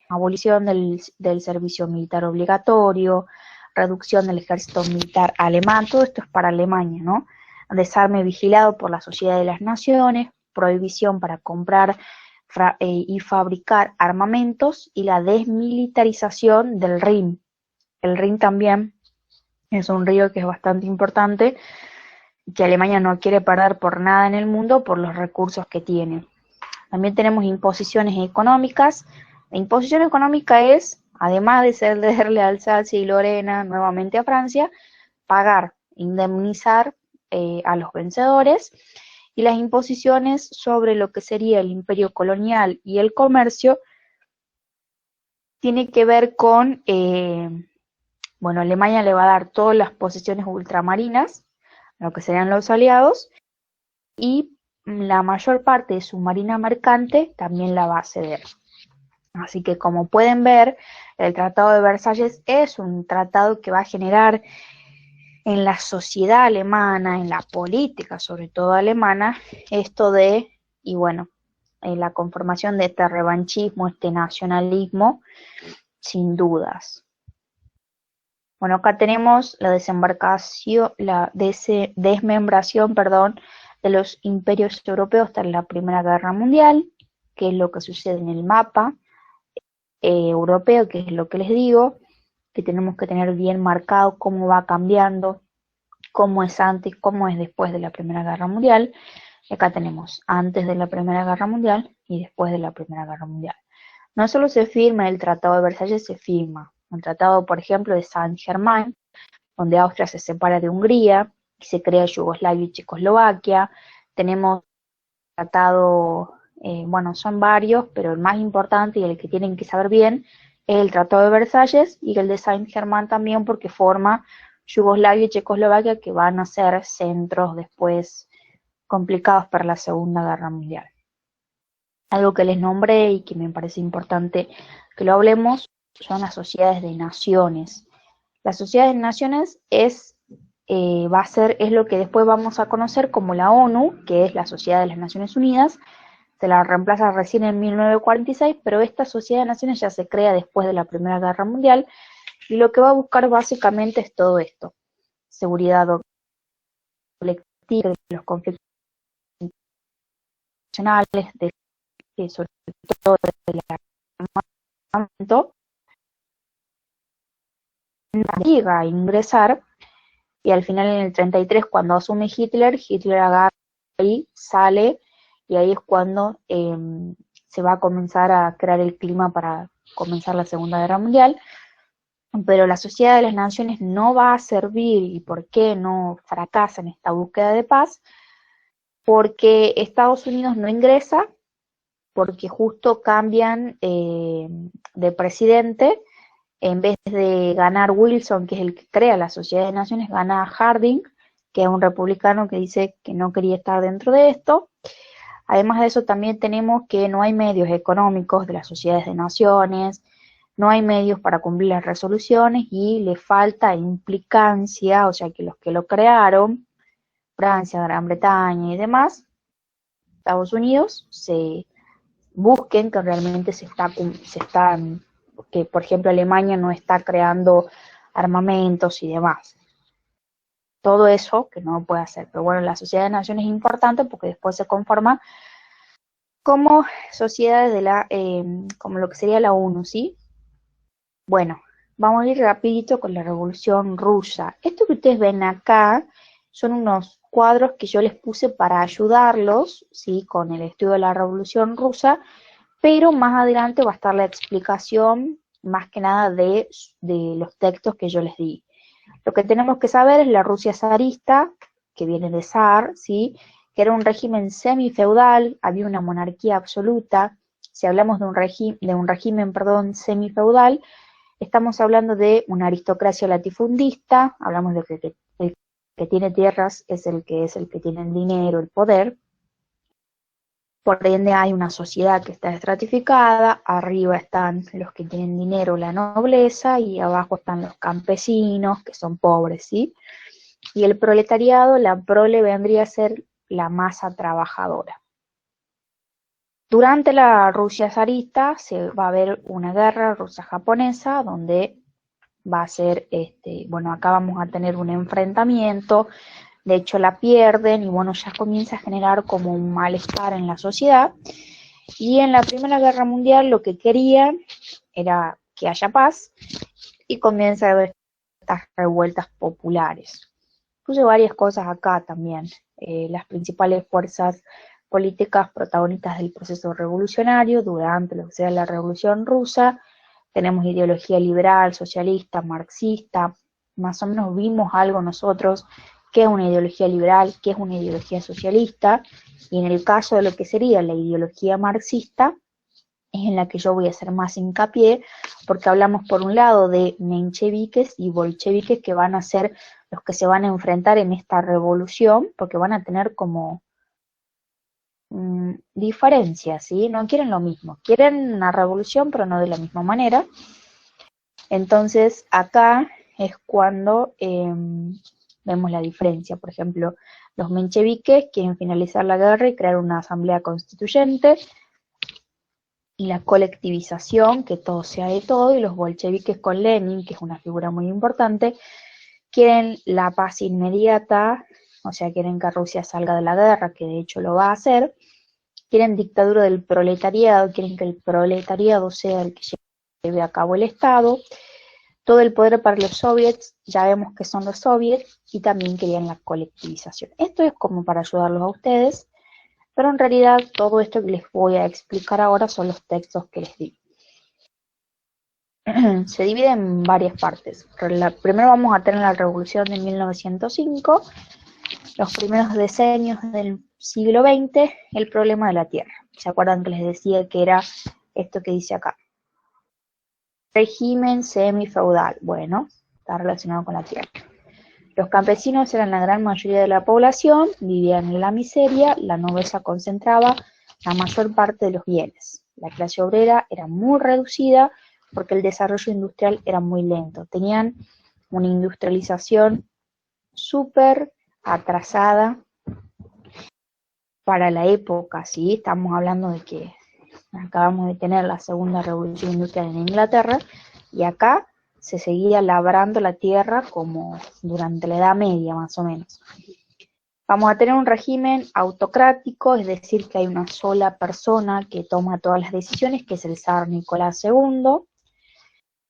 [SPEAKER 1] Abolición del servicio militar obligatorio, reducción del ejército militar alemán, todo esto es para Alemania, ¿no? Desarme vigilado por la Sociedad de las Naciones, prohibición para comprar y fabricar armamentos y la desmilitarización del Rin. El Rin también es un río que es bastante importante, que Alemania no quiere perder por nada en el mundo por los recursos que tiene. También tenemos imposiciones económicas. La imposición económica es además de cederle a Alsacia y Lorena nuevamente a Francia, pagar, indemnizar a los vencedores, y las imposiciones sobre lo que sería el imperio colonial y el comercio tiene que ver con, bueno, Alemania le va a dar todas las posesiones ultramarinas, lo que serían los aliados, y la mayor parte de su marina mercante también la va a ceder. Así que como pueden ver, el Tratado de Versalles es un tratado que va a generar en la sociedad alemana, en la política sobre todo alemana, esto de, y bueno, la conformación de este revanchismo, este nacionalismo, sin dudas. Bueno, acá tenemos la desembarcación, la desmembración, perdón, de los imperios europeos tras la Primera Guerra Mundial, que es lo que sucede en el mapa europeo, que es lo que les digo, que tenemos que tener bien marcado cómo va cambiando, cómo es antes, cómo es después de la Primera Guerra Mundial. Y acá tenemos antes de la Primera Guerra Mundial y después de la Primera Guerra Mundial. No solo se firma el Tratado de Versalles, se firma un tratado, por ejemplo, de Saint-Germain, donde Austria se separa de Hungría y se crea Yugoslavia y Checoslovaquia. Tenemos tratado, bueno, son varios, pero el más importante y el que tienen que saber bien es el Tratado de Versalles y el de Saint-Germain también, porque forma Yugoslavia y Checoslovaquia, que van a ser centros después complicados para la Segunda Guerra Mundial. Algo que les nombré y que me parece importante que lo hablemos son las sociedades de naciones. Las sociedades de naciones es lo que después vamos a conocer como la ONU, que es la Sociedad de las Naciones Unidas. Se la reemplaza recién en 1946, pero esta Sociedad de Naciones ya se crea después de la Primera Guerra Mundial, y lo que va a buscar básicamente es todo esto: seguridad colectiva de los conflictos nacionales, sobre todo del armamento, llega a ingresar, y al final en el 33, cuando asume Hitler agarra y sale, y ahí es cuando se va a comenzar a crear el clima para comenzar la Segunda Guerra Mundial. Pero la Sociedad de las Naciones no va a servir, y por qué no fracasa en esta búsqueda de paz, porque Estados Unidos no ingresa, porque justo cambian de presidente. En vez de ganar Wilson, que es el que crea la Sociedad de Naciones, gana Harding, que es un republicano que dice que no quería estar dentro de esto. Además de eso, también tenemos que no hay medios económicos de las sociedades de naciones, no hay medios para cumplir las resoluciones, y le falta implicancia, o sea que los que lo crearon, Francia, Gran Bretaña y demás, Estados Unidos, se busquen que realmente que por ejemplo Alemania no está creando armamentos y demás. Todo eso que no puede hacer. Pero bueno, la Sociedad de Naciones es importante porque después se conforma como sociedades como lo que sería la ONU, ¿sí? Bueno, vamos a ir rapidito con la Revolución Rusa. Esto que ustedes ven acá son unos cuadros que yo les puse para ayudarlos, ¿sí?, con el estudio de la Revolución Rusa, pero más adelante va a estar la explicación más que nada de los textos que yo les di. Lo que tenemos que saber es la Rusia zarista, que viene de zar, ¿sí?, que era un régimen semifeudal, había una monarquía absoluta. Si hablamos de un régimen, semifeudal, estamos hablando de una aristocracia latifundista, hablamos de que el que tiene tierras es el que tiene el dinero, el poder. Por ende hay una sociedad que está estratificada, arriba están los que tienen dinero, la nobleza, y abajo están los campesinos, que son pobres, ¿sí? Y el proletariado, la prole, vendría a ser la masa trabajadora. Durante la Rusia zarista se va a haber una guerra rusa-japonesa, donde va a ser, bueno, acá vamos a tener un enfrentamiento. De hecho la pierden, y bueno, ya comienza a generar como un malestar en la sociedad. Y en la Primera Guerra Mundial lo que querían era que haya paz, y comienza a haber estas revueltas populares. Puse varias cosas acá también. Las principales fuerzas políticas protagonistas del proceso revolucionario durante lo que sea la Revolución Rusa. tenemos ideología liberal, socialista, marxista, más o menos vimos algo nosotros, qué es una ideología liberal, qué es una ideología socialista, y en el caso de lo que sería la ideología marxista, es en la que yo voy a hacer más hincapié, porque hablamos por un lado de mencheviques y bolcheviques, que van a ser los que se van a enfrentar en esta revolución, porque van a tener como diferencias, ¿sí? No quieren lo mismo, quieren una revolución, pero no de la misma manera. Entonces, acá es cuando vemos la diferencia. Por ejemplo, los mencheviques quieren finalizar la guerra y crear una asamblea constituyente, y la colectivización, que todo sea de todo, y los bolcheviques con Lenin, que es una figura muy importante, quieren la paz inmediata, o sea, quieren que Rusia salga de la guerra, que de hecho lo va a hacer, quieren dictadura del proletariado, quieren que el proletariado sea el que lleve a cabo el Estado, todo el poder para los soviets, ya vemos que son los soviets, y también querían la colectivización. Esto es como para ayudarlos a ustedes, pero en realidad todo esto que les voy a explicar ahora son los textos que les di. Se divide en varias partes. Primero vamos a tener la revolución de 1905, los primeros decenios del siglo XX, el problema de la tierra. ¿Se acuerdan que les decía que era esto que dice acá? Régimen semifeudal. Bueno, está relacionado con la tierra. Los campesinos eran la gran mayoría de la población, vivían en la miseria, la nobleza concentraba la mayor parte de los bienes. La clase obrera era muy reducida porque el desarrollo industrial era muy lento. Tenían una industrialización súper atrasada para la época, ¿sí? Estamos hablando de que acabamos de tener la segunda revolución industrial en Inglaterra, y acá se seguía labrando la tierra como durante la Edad Media, más o menos. Vamos a tener un régimen autocrático, es decir, que hay una sola persona que toma todas las decisiones, que es el zar Nicolás II.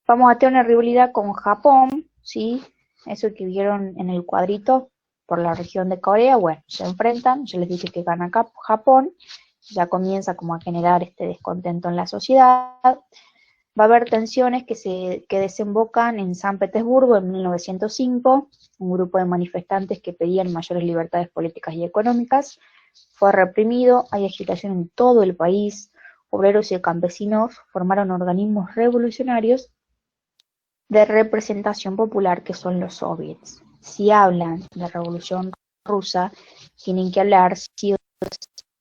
[SPEAKER 1] Vamos a tener una rivalidad con Japón, ¿sí? Eso que vieron en el cuadrito por la región de Corea, bueno, se enfrentan, yo les dije que gana Japón, ya comienza como a generar este descontento en la sociedad. Va a haber tensiones que desembocan en San Petersburgo en 1905, un grupo de manifestantes que pedían mayores libertades políticas y económicas, fue reprimido, hay agitación en todo el país, obreros y campesinos formaron organismos revolucionarios de representación popular que son los soviets. Si hablan de revolución rusa, tienen que hablar sí o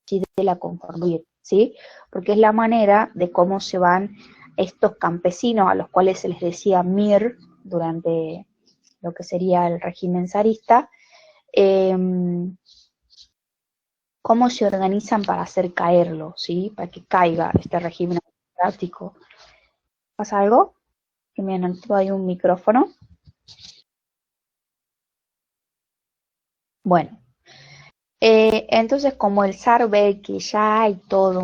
[SPEAKER 1] sí de la conformidad, ¿sí? Porque es la manera de cómo se van estos campesinos a los cuales se les decía Mir durante lo que sería el régimen zarista, cómo se organizan para hacer caerlo, ¿sí? Para que caiga este régimen autocrático. ¿Pasa algo? Que me han activado ahí un micrófono. Bueno, entonces como el zar ve que ya hay todo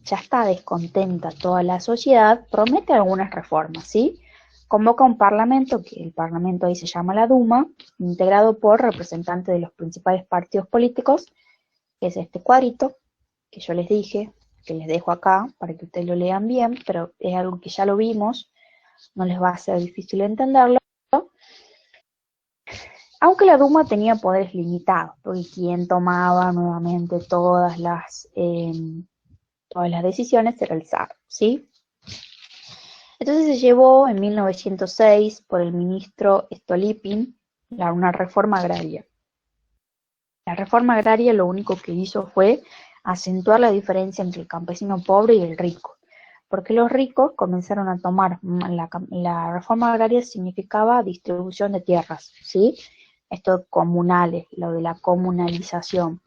[SPEAKER 1] ya está descontenta toda la sociedad, promete algunas reformas, ¿sí? Convoca un parlamento, que el parlamento ahí se llama la Duma, integrado por representantes de los principales partidos políticos, que es este cuadrito, que yo les dije, que les dejo acá para que ustedes lo lean bien, pero es algo que ya lo vimos, no les va a ser difícil entenderlo. Aunque la Duma tenía poderes limitados, porque quien tomaba nuevamente todas las decisiones era el zar, ¿sí? Entonces se llevó en 1906 por el ministro Stolypin una reforma agraria. La reforma agraria lo único que hizo fue acentuar la diferencia entre el campesino pobre y el rico, porque los ricos comenzaron a tomar, la reforma agraria significaba distribución de tierras, ¿sí? Esto comunales, lo de la comunalización,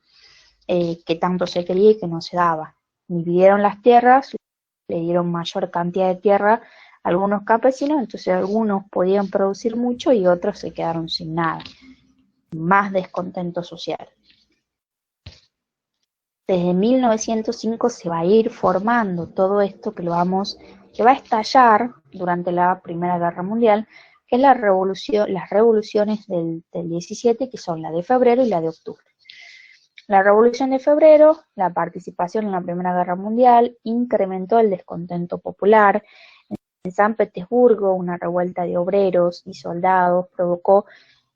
[SPEAKER 1] que tanto se quería y que no se daba. Dividieron las tierras, le dieron mayor cantidad de tierra a algunos campesinos, entonces algunos podían producir mucho y otros se quedaron sin nada. Más descontento social. Desde 1905 se va a ir formando todo esto que va a estallar durante la Primera Guerra Mundial, que es las revoluciones del 17, que son la de febrero y la de octubre. La Revolución de Febrero, la participación en la Primera Guerra Mundial, incrementó el descontento popular, En San Petersburgo, una revuelta de obreros y soldados provocó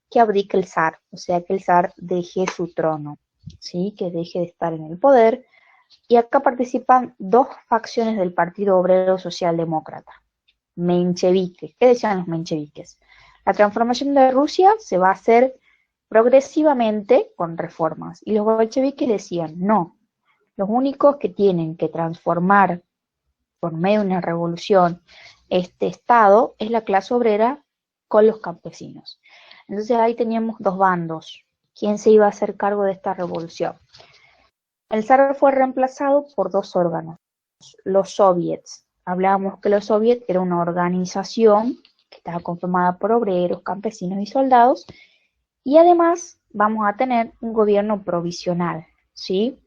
[SPEAKER 1] que abdique el zar, o sea, que el zar deje su trono, ¿sí? Que deje de estar en el poder. Y acá participan dos facciones del Partido Obrero Socialdemócrata, mencheviques. ¿Qué decían los mencheviques? La transformación de Rusia se va a hacer progresivamente con reformas. Y los bolcheviques decían, no, los únicos que tienen que transformar por medio de una revolución este Estado es la clase obrera con los campesinos. Entonces ahí teníamos dos bandos. ¿Quién se iba a hacer cargo de esta revolución? El zar fue reemplazado por dos órganos, los soviets. Hablábamos que los soviets era una organización que estaba conformada por obreros, campesinos y soldados, y además vamos a tener un gobierno provisional, ¿sí?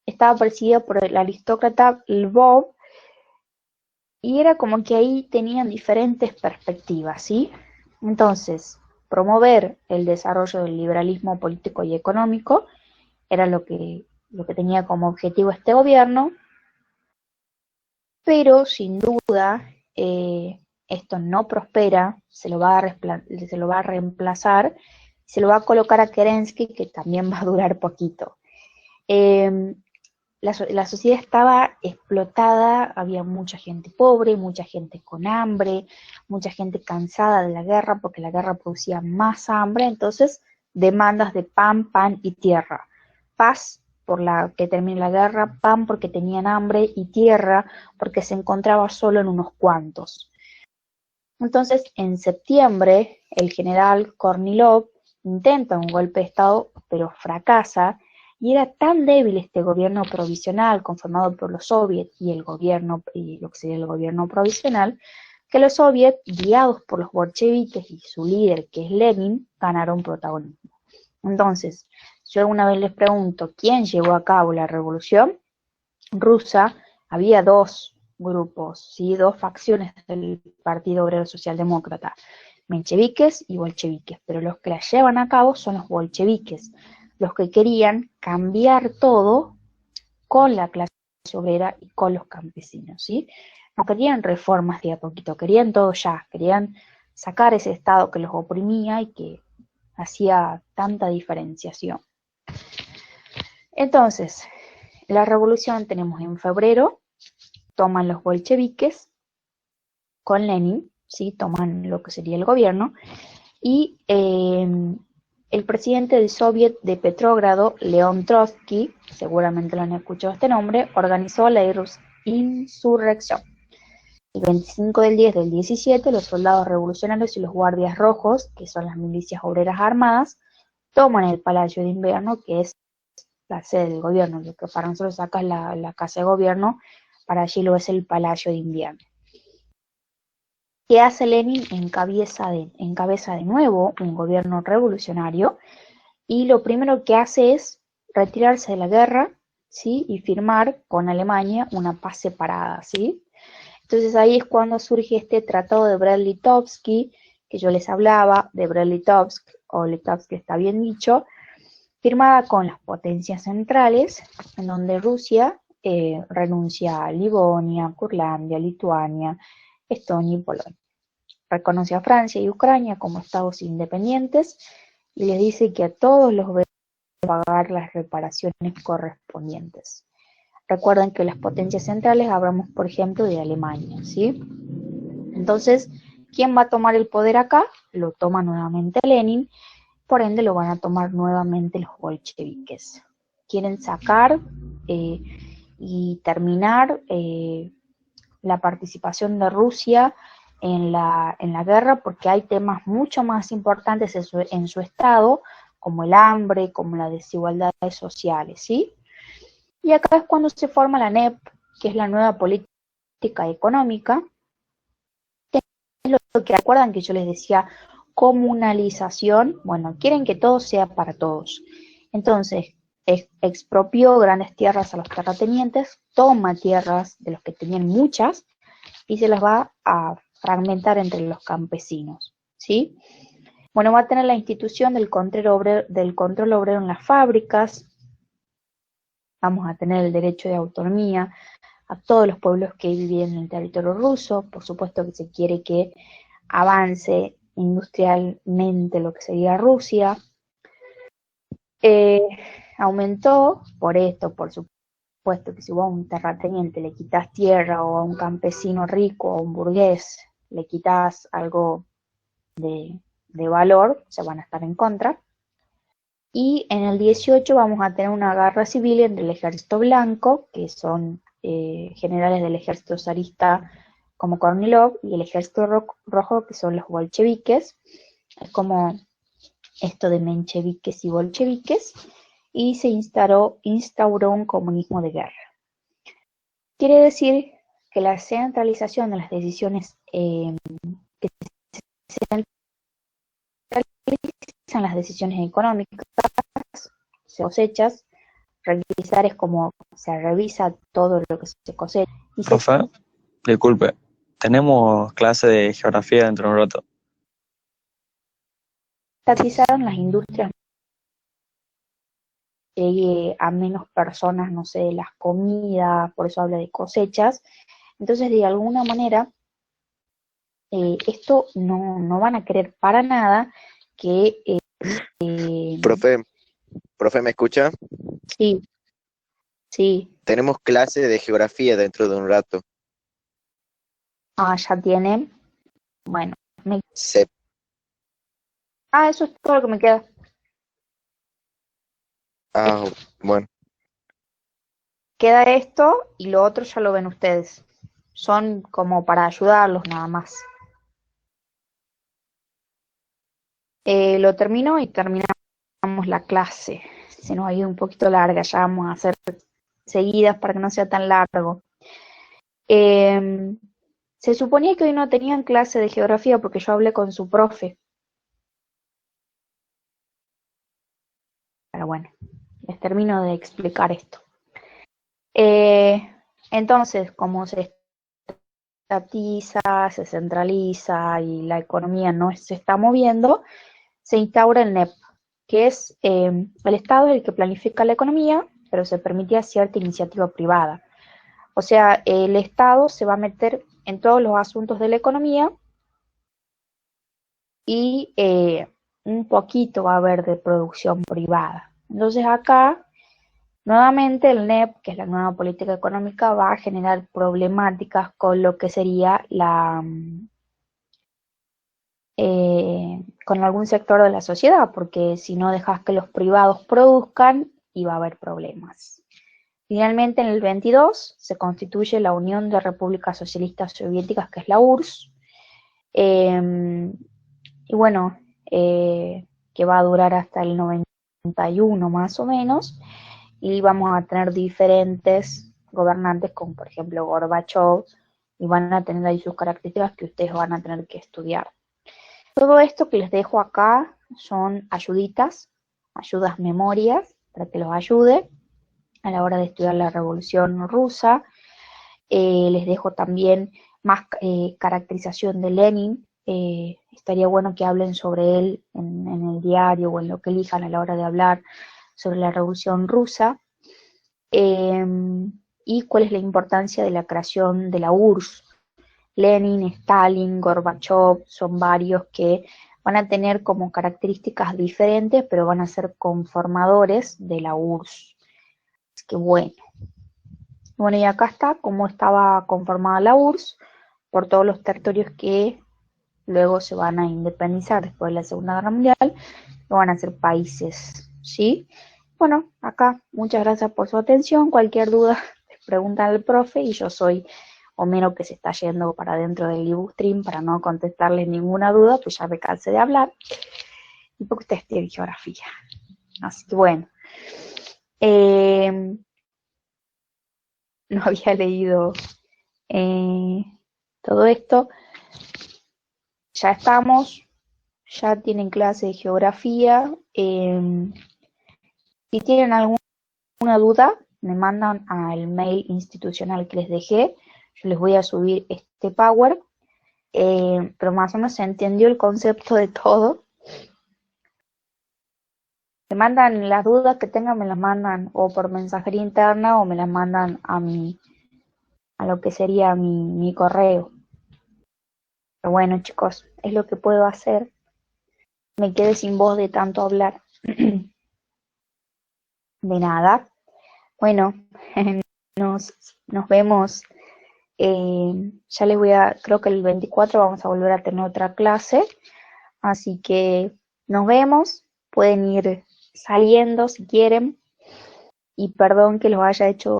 [SPEAKER 1] Estaba presidido por el aristócrata Lvov, y era como que ahí tenían diferentes perspectivas, ¿sí? Entonces, promover el desarrollo del liberalismo político y económico era lo que tenía como objetivo este gobierno, pero sin duda esto no prospera, se lo va a reemplazar, se lo va a colocar a Kerensky, que también va a durar poquito. La sociedad estaba explotada, había mucha gente pobre, mucha gente con hambre, mucha gente cansada de la guerra, porque la guerra producía más hambre, entonces demandas de pan, pan y tierra. Paz por la que termine la guerra, pan porque tenían hambre y tierra porque se encontraba solo en unos cuantos. Entonces, en septiembre, el general Kornilov intenta un golpe de Estado, pero fracasa, y era tan débil este gobierno provisional conformado por los soviets y lo que sería el gobierno provisional, que los soviets, guiados por los bolcheviques y su líder, que es Lenin, ganaron protagonismo. Entonces, yo alguna vez les pregunto, ¿quién llevó a cabo la revolución rusa? Había dos grupos, ¿sí? Dos facciones del Partido Obrero Socialdemócrata, mencheviques y bolcheviques, pero los que la llevan a cabo son los bolcheviques, los que querían cambiar todo con la clase obrera y con los campesinos, ¿sí? No querían reformas de a poquito, querían todo ya, querían sacar ese Estado que los oprimía y que hacía tanta diferenciación. Entonces, la revolución tenemos en febrero, toman los bolcheviques con Lenin, ¿sí? Toman lo que sería el gobierno, y el presidente del Soviet de Petrógrado, León Trotsky, seguramente lo han escuchado este nombre, organizó la insurrección. El 25 del 10 del 17, los soldados revolucionarios y los guardias rojos, que son las milicias obreras armadas, toman el Palacio de Invierno, que es la sede del gobierno, lo que para nosotros acá es la casa de gobierno, para allí lo es el Palacio de Invierno. ¿Qué hace Lenin? Encabeza de nuevo un gobierno revolucionario, y lo primero que hace es retirarse de la guerra, ¿sí? Y firmar con Alemania una paz separada, ¿sí? Entonces ahí es cuando surge este tratado de Brest-Litovsk, que yo les hablaba, de Brest-Litovsk, o Litovsk está bien dicho, firmada con las potencias centrales, en donde Rusia renuncia a Livonia, Curlandia, Lituania, Estonia y Polonia. Reconoce a Francia y Ucrania como estados independientes y les dice que a todos los deben pagar las reparaciones correspondientes. Recuerden que las potencias centrales hablamos, por ejemplo, de Alemania, ¿sí? Entonces, ¿quién va a tomar el poder acá? Lo toma nuevamente Lenin, por ende lo van a tomar nuevamente los bolcheviques. Quieren sacar y terminar la participación de Rusia en la guerra, porque hay temas mucho más importantes en su estado, como el hambre, como las desigualdades sociales, ¿sí? Y acá es cuando se forma la NEP, que es la nueva política económica, que es lo que recuerdan que yo les decía, comunalización. Bueno, quieren que todo sea para todos. Entonces, expropió grandes tierras a los terratenientes, toma tierras de los que tenían muchas y se las va a fragmentar entre los campesinos, ¿sí? Bueno, va a tener la institución del control obrero en las fábricas, vamos a tener el derecho de autonomía, a todos los pueblos que vivían en el territorio ruso. Por supuesto que se quiere que avance industrialmente lo que sería Rusia. Aumentó por esto, por supuesto que si vos a un terrateniente le quitas tierra, o a un campesino rico, o a un burgués le quitas algo de valor, se van a estar en contra. Y en el 18 vamos a tener una guerra civil entre el ejército blanco, que son generales del ejército zarista como Kornilov, y el ejército rojo, que son los bolcheviques. Es como esto de mencheviques y bolcheviques, y se instauró un comunismo de guerra. Quiere decir que la centralización de las decisiones que se centralizan las decisiones económicas, se cosechas, revisar es como se revisa todo lo que se cosecha. Y se
[SPEAKER 2] Profe, disculpe, tenemos clase de geografía dentro de un rato.
[SPEAKER 1] estatizaron las industrias, llegue a menos personas, no sé, las comidas, por eso habla de cosechas. Entonces, de alguna manera, esto no van a querer para nada que...
[SPEAKER 3] Profe, ¿me escucha?
[SPEAKER 1] sí, sí,
[SPEAKER 3] Tenemos clase de geografía dentro de un rato.
[SPEAKER 1] ya tienen. Bueno,
[SPEAKER 3] Se,
[SPEAKER 1] eso es todo lo que me queda.
[SPEAKER 3] bueno,
[SPEAKER 1] Queda esto y lo otro ya lo ven ustedes. Son como para ayudarlos nada más. Lo termino y terminamos la clase. Se nos ha ido un poquito larga, ya vamos a hacer seguidas para que no sea tan largo. Se suponía que hoy no tenían clase de geografía porque yo hablé con su profe. Pero bueno, les termino de explicar esto. Entonces, como se estatiza, se centraliza y la economía no se está moviendo, se instaura el NEP, que es el Estado el que planifica la economía, pero se permitía cierta iniciativa privada. O sea, el Estado se va a meter en todos los asuntos de la economía y un poquito va a haber de producción privada. Entonces acá, nuevamente el NEP, que es la nueva política económica, va a generar problemáticas con lo que sería con algún sector de la sociedad, porque si no dejas que los privados produzcan, iba a haber problemas. Finalmente, en el 22 se constituye la Unión de Repúblicas Socialistas Soviéticas, que es la URSS, y bueno, que va a durar hasta el 91 más o menos, y vamos a tener diferentes gobernantes, como por ejemplo Gorbachev, y van a tener ahí sus características que ustedes van a tener que estudiar. Todo esto que les dejo acá son ayuditas, ayudas memorias, para que los ayude a la hora de estudiar la Revolución Rusa. Les dejo también más caracterización de Lenin. Estaría bueno que hablen sobre él en el diario o en lo que elijan a la hora de hablar sobre la Revolución Rusa. Y cuál es la importancia de la creación de la URSS. Lenin, Stalin, Gorbachev, son varios que van a tener como características diferentes, pero van a ser conformadores de la URSS. Así que bueno. Bueno, y acá está cómo estaba conformada la URSS por todos los territorios que luego se van a independizar después de la Segunda Guerra Mundial, que van a ser países, ¿sí? Bueno, acá, muchas gracias por su atención. Cualquier duda, les preguntan al profe, y yo soy Homero que se está yendo para dentro del Libustream para no contestarles ninguna duda, pues ya me cansé de hablar, y porque ustedes tienen geografía. Así que bueno, no había leído todo esto. Ya estamos, ya tienen clase de geografía. Si tienen alguna duda, me mandan al mail institucional que les dejé. Yo les voy a subir este Power, pero más o menos se entendió el concepto de todo. Me mandan las dudas que tengan, me las mandan o por mensajería interna o me las mandan a mi a lo que sería mi correo. Pero bueno, chicos, es lo que puedo hacer. Me quedé sin voz de tanto hablar. De nada. Bueno, nos vemos. Ya les creo que el 24 vamos a volver a tener otra clase. Así que nos vemos. Pueden ir saliendo si quieren. Y perdón que los haya hecho